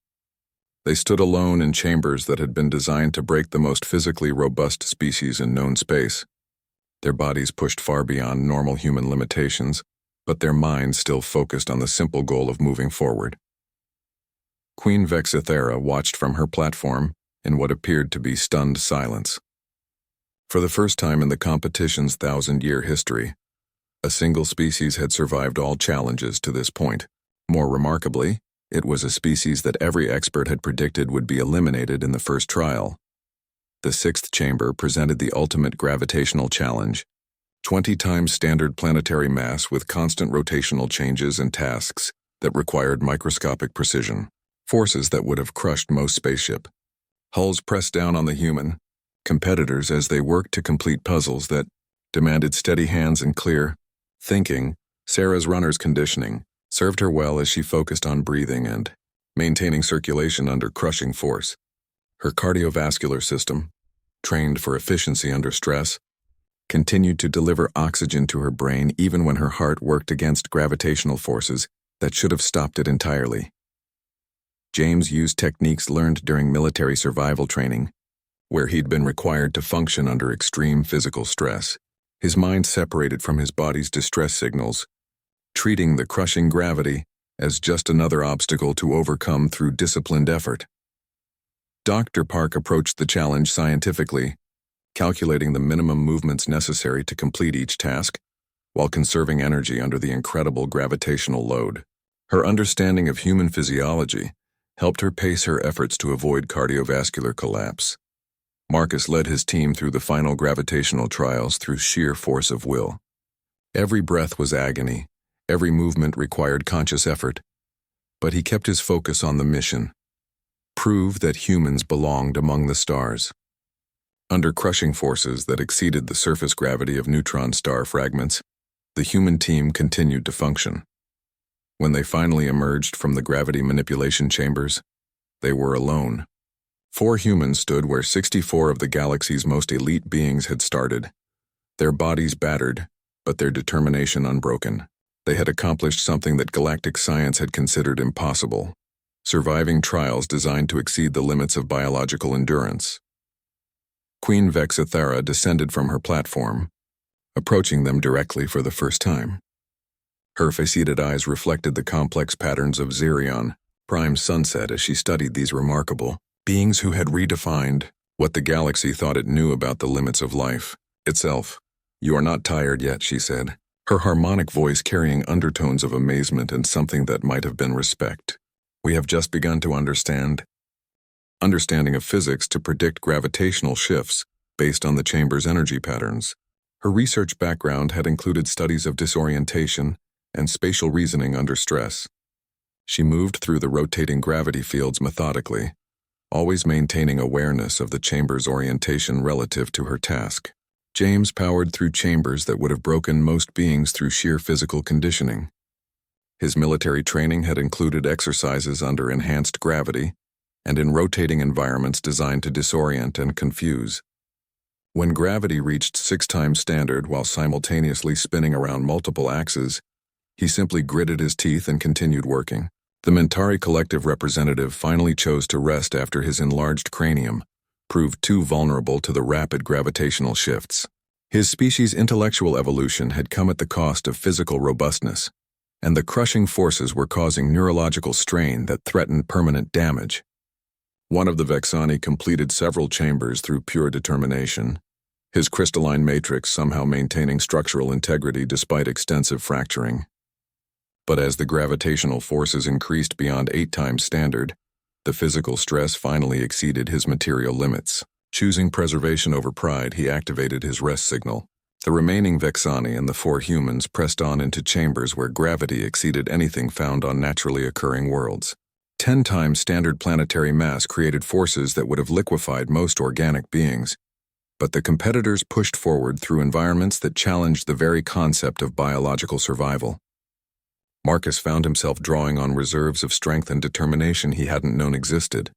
A: They stood alone in chambers that had been designed to break the most physically robust species in known space. Their bodies pushed far beyond normal human limitations, but their minds still focused on the simple goal of moving forward. Queen Vexithera watched from her platform in what appeared to be stunned silence. For the first time in the competition's 1,000-year history, a single species had survived all challenges to this point. More remarkably, it was a species that every expert had predicted would be eliminated in the first trial. The 6th chamber presented the ultimate gravitational challenge, 20 times standard planetary mass with constant rotational changes and tasks that required microscopic precision, forces that would have crushed most spaceship. Hulls pressed down on the human competitors as they worked to complete puzzles that demanded steady hands and clear thinking. Sarah's runner's conditioning served her well as she focused on breathing and maintaining circulation under crushing force. Her cardiovascular system, trained for efficiency under stress, continued to deliver oxygen to her brain even when her heart worked against gravitational forces that should have stopped it entirely. James used techniques learned during military survival training, where he'd been required to function under extreme physical stress. His mind separated from his body's distress signals, treating the crushing gravity as just another obstacle to overcome through disciplined effort. Dr. Park approached the challenge scientifically, calculating the minimum movements necessary to complete each task, while conserving energy under the incredible gravitational load. Her understanding of human physiology helped her pace her efforts to avoid cardiovascular collapse. Marcus led his team through the final gravitational trials through sheer force of will. Every breath was agony, every movement required conscious effort, but he kept his focus on the mission. Prove that humans belonged among the stars. Under crushing forces that exceeded the surface gravity of neutron star fragments, the human team continued to function. When they finally emerged from the gravity manipulation chambers, they were alone. 4 humans stood where 64 of the galaxy's most elite beings had started, their bodies battered, but their determination unbroken. They had accomplished something that galactic science had considered impossible, surviving trials designed to exceed the limits of biological endurance. Queen Vexithera descended from her platform, approaching them directly for the first time. Her faceted eyes reflected the complex patterns of Xerion, prime sunset, as she studied these remarkable beings who had redefined what the galaxy thought it knew about the limits of life itself. "You are not tired yet," she said, her harmonic voice carrying undertones of amazement and something that might have been respect. "We have just begun to understanding of physics to predict gravitational shifts based on the chamber's energy patterns." Her research background had included studies of disorientation and spatial reasoning under stress. She moved through the rotating gravity fields methodically, always maintaining awareness of the chamber's orientation relative to her task. James powered through chambers that would have broken most beings through sheer physical conditioning. His military training had included exercises under enhanced gravity and in rotating environments designed to disorient and confuse. When gravity reached 6 times standard while simultaneously spinning around multiple axes, he simply gritted his teeth and continued working. The Mentari collective representative finally chose to rest after his enlarged cranium proved too vulnerable to the rapid gravitational shifts. His species' intellectual evolution had come at the cost of physical robustness, and the crushing forces were causing neurological strain that threatened permanent damage. One of the Vexani completed several chambers through pure determination, his crystalline matrix somehow maintaining structural integrity despite extensive fracturing. But as the gravitational forces increased beyond 8 times standard, the physical stress finally exceeded his material limits. Choosing preservation over pride, he activated his rest signal. The remaining Vexani and the 4 humans pressed on into chambers where gravity exceeded anything found on naturally occurring worlds. 10 times standard planetary mass created forces that would have liquefied most organic beings, but the competitors pushed forward through environments that challenged the very concept of biological survival. Marcus found himself drawing on reserves of strength and determination he hadn't known existed.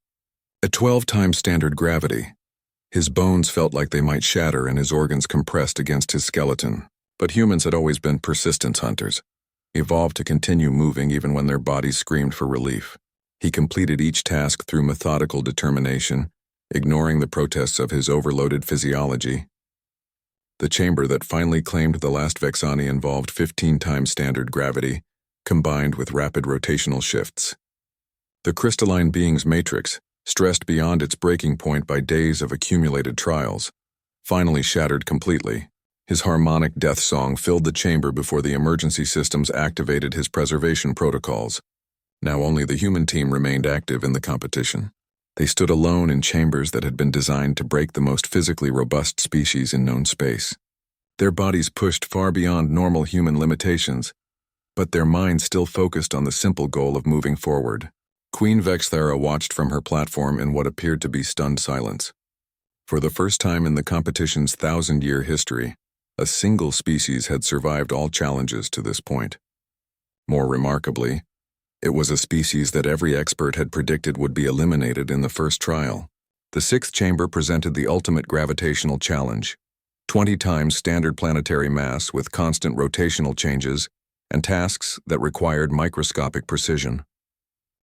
A: At 12 times standard gravity, his bones felt like they might shatter and his organs compressed against his skeleton. But humans had always been persistence hunters, evolved to continue moving even when their bodies screamed for relief. He completed each task through methodical determination, ignoring the protests of his overloaded physiology. The chamber that finally claimed the last Vexani involved 15 times standard gravity, combined with rapid rotational shifts. The crystalline being's matrix, stressed beyond its breaking point by days of accumulated trials, finally shattered completely. His harmonic death song filled the chamber before the emergency systems activated his preservation protocols. Now only the human team remained active in the competition. They stood alone in chambers that had been designed to break the most physically robust species in known space. Their bodies pushed far beyond normal human limitations, but their minds still focused on the simple goal of moving forward. Queen Vexithera watched from her platform in what appeared to be stunned silence. For the first time in the competition's 1,000-year history, a single species had survived all challenges to this point. More remarkably, it was a species that every expert had predicted would be eliminated in the first trial. The 6th chamber presented the ultimate gravitational challenge: 20 times standard planetary mass with constant rotational changes and tasks that required microscopic precision.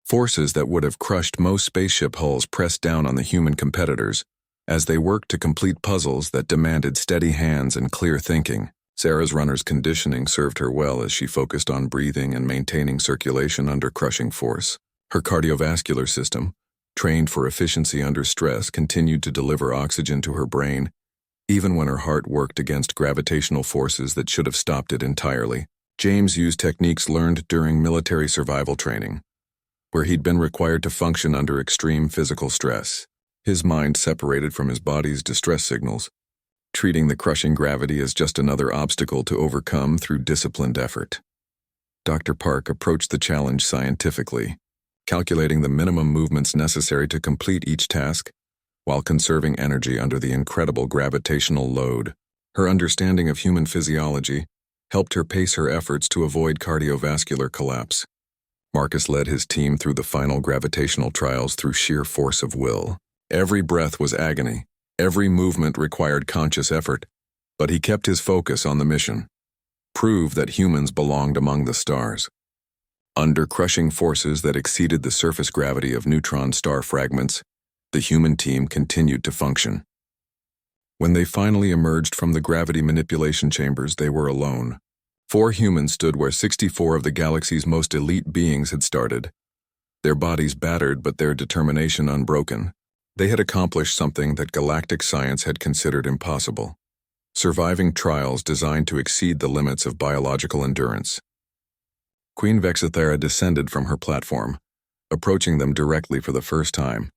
A: Forces that would have crushed most spaceship hulls pressed down on the human competitors as they worked to complete puzzles that demanded steady hands and clear thinking. Sarah's runner's conditioning served her well as she focused on breathing and maintaining circulation under crushing force. Her cardiovascular system, trained for efficiency under stress, continued to deliver oxygen to her brain, even when her heart worked against gravitational forces that should have stopped it entirely. James used techniques learned during military survival training, where he'd been required to function under extreme physical stress. His mind separated from his body's distress signals, treating the crushing gravity as just another obstacle to overcome through disciplined effort. Dr. Park approached the challenge scientifically, calculating the minimum movements necessary to complete each task, while conserving energy under the incredible gravitational load. Her understanding of human physiology helped her pace her efforts to avoid cardiovascular collapse. Marcus led his team through the final gravitational trials through sheer force of will. Every breath was agony. Every movement required conscious effort, but he kept his focus on the mission. Prove that humans belonged among the stars. Under crushing forces that exceeded the surface gravity of neutron star fragments, the human team continued to function. When they finally emerged from the gravity manipulation chambers, they were alone. 4 humans stood where 64 of the galaxy's most elite beings had started. Their bodies battered, but their determination unbroken. They had accomplished something that galactic science had considered impossible. Surviving trials designed to exceed the limits of biological endurance. Queen Vexithera descended from her platform, approaching them directly for the first time.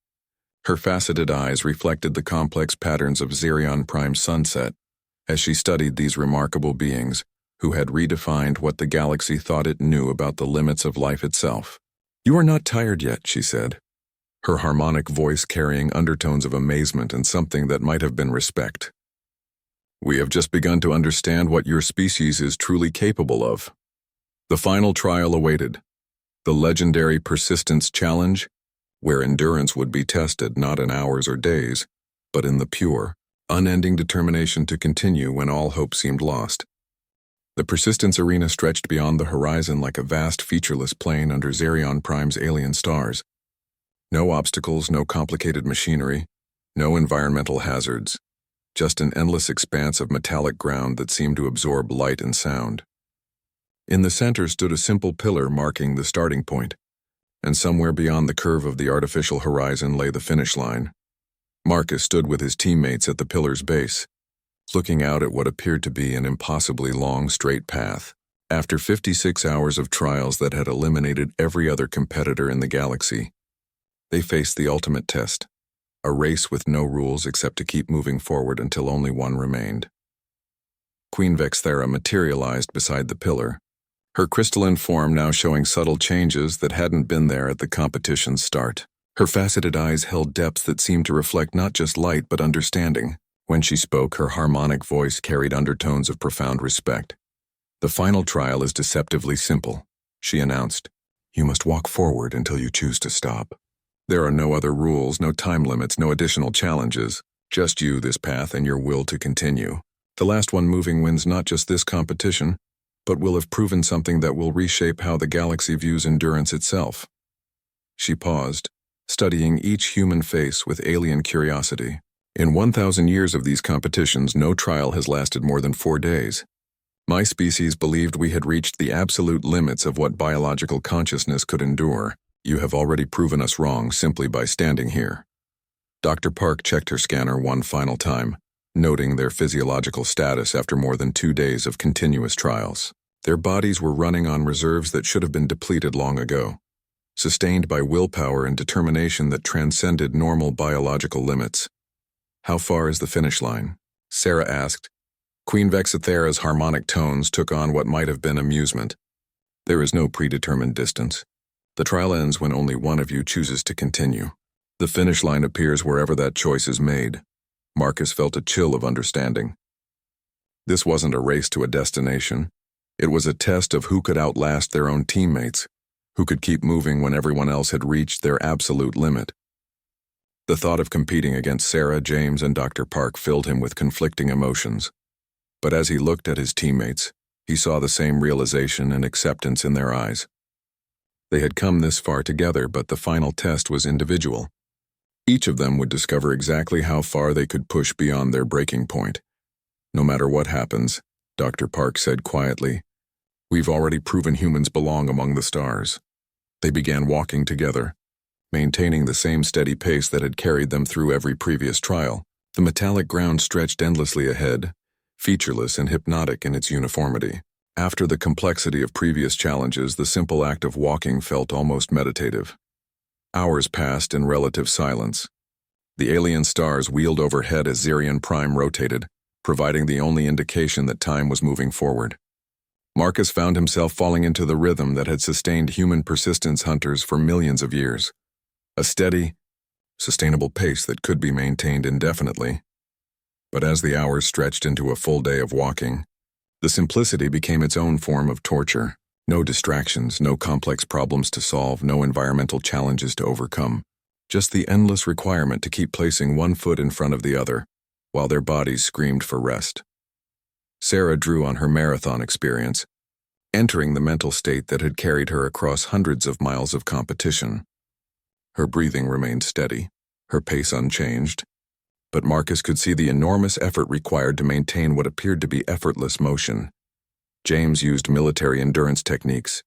A: Her faceted eyes reflected the complex patterns of Xerion Prime's sunset as she studied these remarkable beings who had redefined what the galaxy thought it knew about the limits of life itself. "You are not tired yet," she said, her harmonic voice carrying undertones of amazement and something that might have been respect. "We have just begun to understand what your species is truly capable of." The final trial awaited, the legendary Persistence Challenge, where endurance would be tested not in hours or days, but in the pure, unending determination to continue when all hope seemed lost. The Persistence Arena stretched beyond the horizon like a vast featureless plain under Xerion Prime's alien stars. No obstacles, no complicated machinery, no environmental hazards, just an endless expanse of metallic ground that seemed to absorb light and sound. In the center stood a simple pillar marking the starting point, and somewhere beyond the curve of the artificial horizon lay the finish line. Marcus stood with his teammates at the pillar's base, looking out at what appeared to be an impossibly long, straight path. After 56 hours of trials that had eliminated every other competitor in the galaxy, they faced the ultimate test, a race with no rules except to keep moving forward until only one remained. Queen Vexithera materialized beside the pillar, her crystalline form now showing subtle changes that hadn't been there at the competition's start. Her faceted eyes held depths that seemed to reflect not just light but understanding. When she spoke, her harmonic voice carried undertones of profound respect. "The final trial is deceptively simple," she announced. "You must walk forward until you choose to stop. There are no other rules, no time limits, no additional challenges. Just you, this path, and your will to continue. The last one moving wins not just this competition, but will have proven something that will reshape how the galaxy views endurance itself." She paused, studying each human face with alien curiosity. "In 1,000 years of these competitions, no trial has lasted more than 4 days. My species believed we had reached the absolute limits of what biological consciousness could endure. You have already proven us wrong simply by standing here." Dr. Park checked her scanner one final time, noting their physiological status after more than 2 days of continuous trials. Their bodies were running on reserves that should have been depleted long ago, sustained by willpower and determination that transcended normal biological limits. "How far is the finish line?" Sarah asked. Queen Vexithera's harmonic tones took on what might have been amusement. "There is no predetermined distance. The trial ends when only one of you chooses to continue. The finish line appears wherever that choice is made." Marcus felt a chill of understanding. This wasn't a race to a destination. It was a test of who could outlast their own teammates, who could keep moving when everyone else had reached their absolute limit. The thought of competing against Sarah, James, and Dr. Park filled him with conflicting emotions. But as he looked at his teammates, he saw the same realization and acceptance in their eyes. They had come this far together, but the final test was individual. Each of them would discover exactly how far they could push beyond their breaking point. "No matter what happens," Dr. Park said quietly, "we've already proven humans belong among the stars." They began walking together, maintaining the same steady pace that had carried them through every previous trial. The metallic ground stretched endlessly ahead, featureless and hypnotic in its uniformity. After the complexity of previous challenges, the simple act of walking felt almost meditative. Hours passed in relative silence. The alien stars wheeled overhead as Xerion Prime rotated, providing the only indication that time was moving forward. Marcus found himself falling into the rhythm that had sustained human persistence hunters for millions of years. A steady, sustainable pace that could be maintained indefinitely. But as the hours stretched into a full day of walking, the simplicity became its own form of torture. No distractions, no complex problems to solve, no environmental challenges to overcome. Just the endless requirement to keep placing one foot in front of the other, while their bodies screamed for rest. Sarah drew on her marathon experience, entering the mental state that had carried her across hundreds of miles of competition. Her breathing remained steady, her pace unchanged, but Marcus could see the enormous effort required to maintain what appeared to be effortless motion. James used military endurance techniques,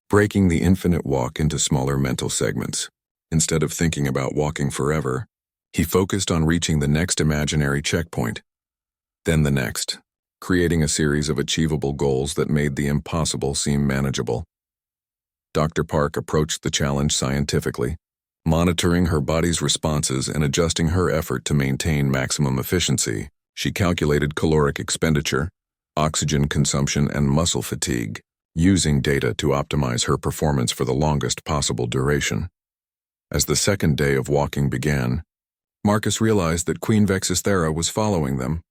A: breaking the infinite walk into smaller mental segments. Instead of thinking about walking forever, he focused on reaching the next imaginary checkpoint, then the next, creating a series of achievable goals that made the impossible seem manageable. Dr. Park approached the challenge scientifically, monitoring her body's responses and adjusting her effort to maintain maximum efficiency. She calculated caloric expenditure, oxygen consumption, and muscle fatigue, using data to optimize her performance for the longest possible duration. As the second day of walking began, Marcus realized that Queen Vexisthera was following them,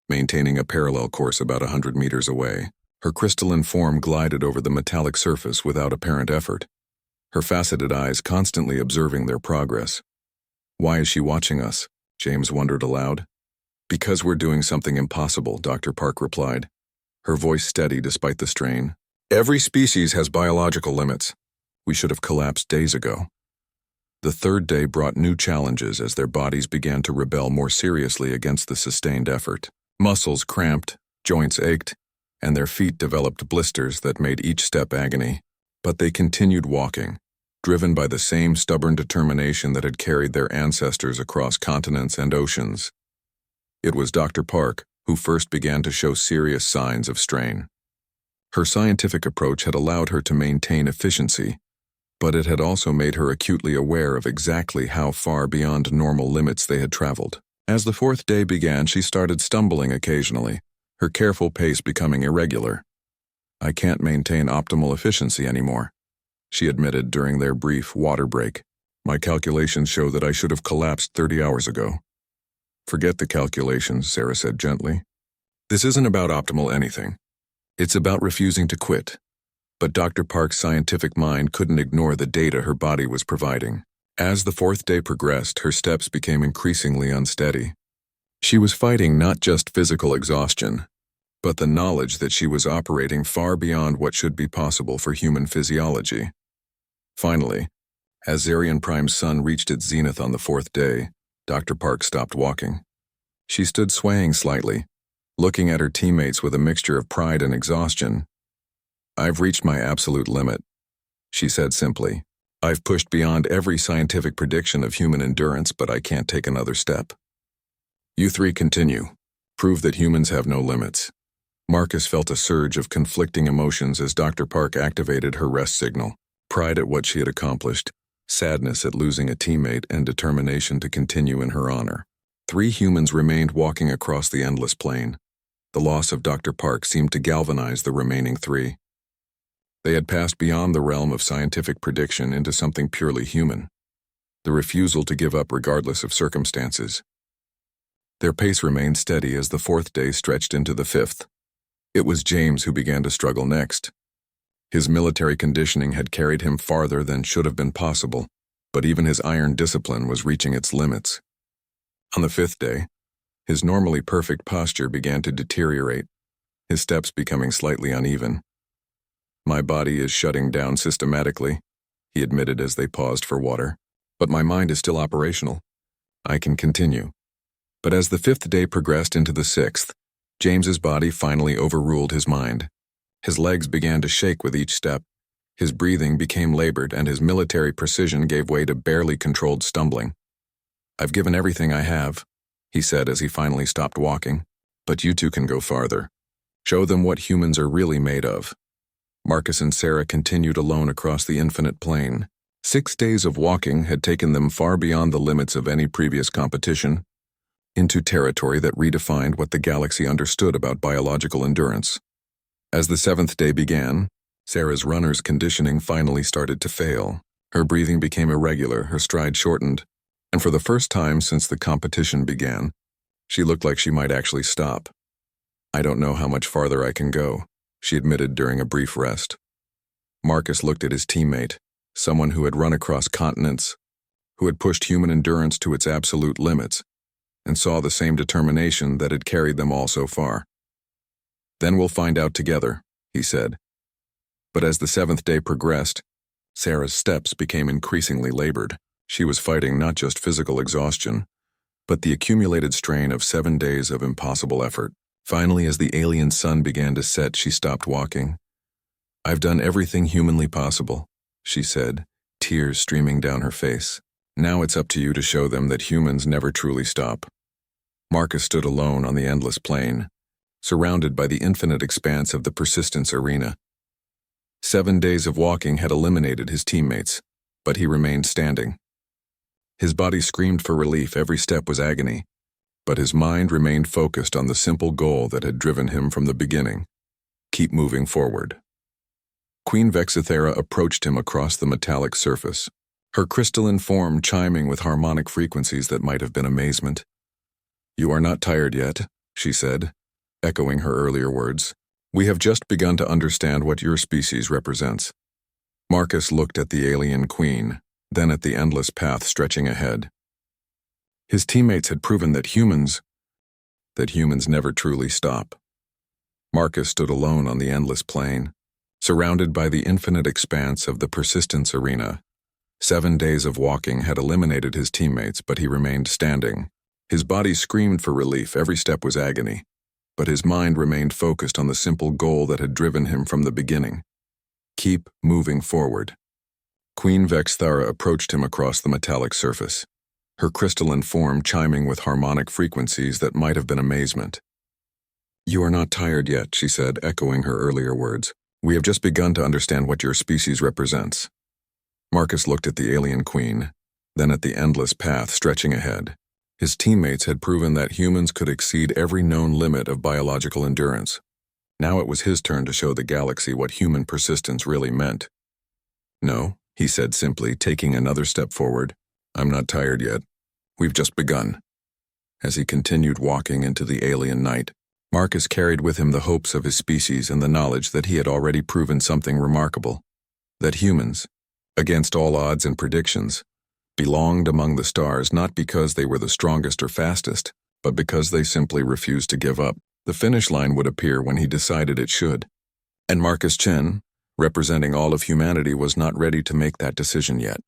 A: maintaining a parallel course about 100 meters away. Her crystalline form glided over the metallic surface without apparent effort, her faceted eyes constantly observing their progress. "Why is she watching us?" James wondered aloud. "Because we're doing something impossible," Dr. Park replied, her voice steady despite the strain. "Every species has biological limits. We should have collapsed days ago." The third day brought new challenges as their bodies began to rebel more seriously against the sustained effort. Muscles cramped, joints ached, and their feet developed blisters that made each step agony. But they continued walking, driven by the same stubborn determination that had carried their ancestors across continents and oceans. It was Dr. Park who first began to show serious signs of strain. Her scientific approach had allowed her to maintain efficiency, but it had also made her acutely aware of exactly how far beyond normal limits they had traveled. As the fourth day began, she started stumbling occasionally, her careful pace becoming irregular. "I can't maintain optimal efficiency anymore," she admitted during their brief water break. "My calculations show that I should have collapsed 30 hours ago." "Forget the calculations," Sarah said gently. "This isn't about optimal anything. It's about refusing to quit." But Dr. Park's scientific mind couldn't ignore the data her body was providing. As the fourth day progressed, her steps became increasingly unsteady. She was fighting not just physical exhaustion, but the knowledge that she was operating far beyond what should be possible for human physiology. Finally, as Zarian Prime's sun reached its zenith on the fourth day, Dr. Park stopped walking. She stood swaying slightly, looking at her teammates with a mixture of pride and exhaustion. "I've reached my absolute limit," she said simply. "I've pushed beyond every scientific prediction of human endurance, but I can't take another step." "You three continue. Prove that humans have no limits." Marcus felt a surge of conflicting emotions as Dr. Park activated her rest signal. Pride at what she had accomplished, sadness at losing a teammate, and determination to continue in her honor. 3 humans remained walking across the endless plain. The loss of Dr. Park seemed to galvanize the remaining 3. They had passed beyond the realm of scientific prediction into something purely human, the refusal to give up regardless of circumstances. Their pace remained steady as the fourth day stretched into the fifth. It was James who began to struggle next. His military conditioning had carried him farther than should have been possible, but even his iron discipline was reaching its limits. On the 5th day, his normally perfect posture began to deteriorate, his steps becoming slightly uneven. "My body is shutting down systematically," he admitted as they paused for water. "But my mind is still operational. I can continue." But as the 5th day progressed into the 6th, James's body finally overruled his mind. His legs began to shake with each step, his breathing became labored, and his military precision gave way to barely controlled stumbling. "I've given everything I have," he said as he finally stopped walking. "But you two can go farther. Show them what humans are really made of." Marcus and Sarah continued alone across the infinite plain. 6 days of walking had taken them far beyond the limits of any previous competition, into territory that redefined what the galaxy understood about biological endurance. As the 7th day began, Sarah's runner's conditioning finally started to fail. Her breathing became irregular, her stride shortened, And for the first time since the competition began, she looked like she might actually stop. "I don't know how much farther I can go," she admitted during a brief rest. Marcus looked at his teammate, someone who had run across continents, who had pushed human endurance to its absolute limits, and saw the same determination that had carried them all so far. "Then we'll find out together," he said. But as the 7th day progressed, Sarah's steps became increasingly labored. She was fighting not just physical exhaustion, but the accumulated strain of 7 days of impossible effort. Finally, as the alien sun began to set, she stopped walking. "I've done everything humanly possible," she said, tears streaming down her face. "Now it's up to you to show them that humans never truly stop." Marcus stood alone on the endless plain, surrounded by the infinite expanse of the persistence arena. 7 days of walking had eliminated his teammates, but he remained standing. His body screamed for relief, every step was agony, but his mind remained focused on the simple goal that had driven him from the beginning: keep moving forward. Queen Vexithera approached him across the metallic surface, her crystalline form chiming with harmonic frequencies that might have been amazement. "You are not tired yet," she said, echoing her earlier words. "We have just begun to understand what your species represents." Marcus looked at the alien queen, then at the endless path stretching ahead. His teammates had proven that humans never truly stop. Marcus stood alone on the endless plain, surrounded by the infinite expanse of the persistence arena. 7 days of walking had eliminated his teammates, but he remained standing. His body screamed for relief, every step was agony, but his mind remained focused on the simple goal that had driven him from the beginning: keep moving forward. Queen Vexithera approached him across the metallic surface, her crystalline form chiming with harmonic frequencies that might have been amazement. "You are not tired yet," she said, echoing her earlier words. "We have just begun to understand what your species represents." Marcus looked at the alien queen, then at the endless path stretching ahead. His teammates had proven that humans could exceed every known limit of biological endurance. Now it was his turn to show the galaxy what human persistence really meant. "No," he said simply, taking another step forward. "I'm not tired yet. We've just begun." As he continued walking into the alien night, Marcus carried with him the hopes of his species and the knowledge that he had already proven something remarkable: that humans, against all odds and predictions, belonged among the stars not because they were the strongest or fastest, but because they simply refused to give up. The finish line would appear when he decided it should. And Marcus Chen, representing all of humanity, was not ready to make that decision yet.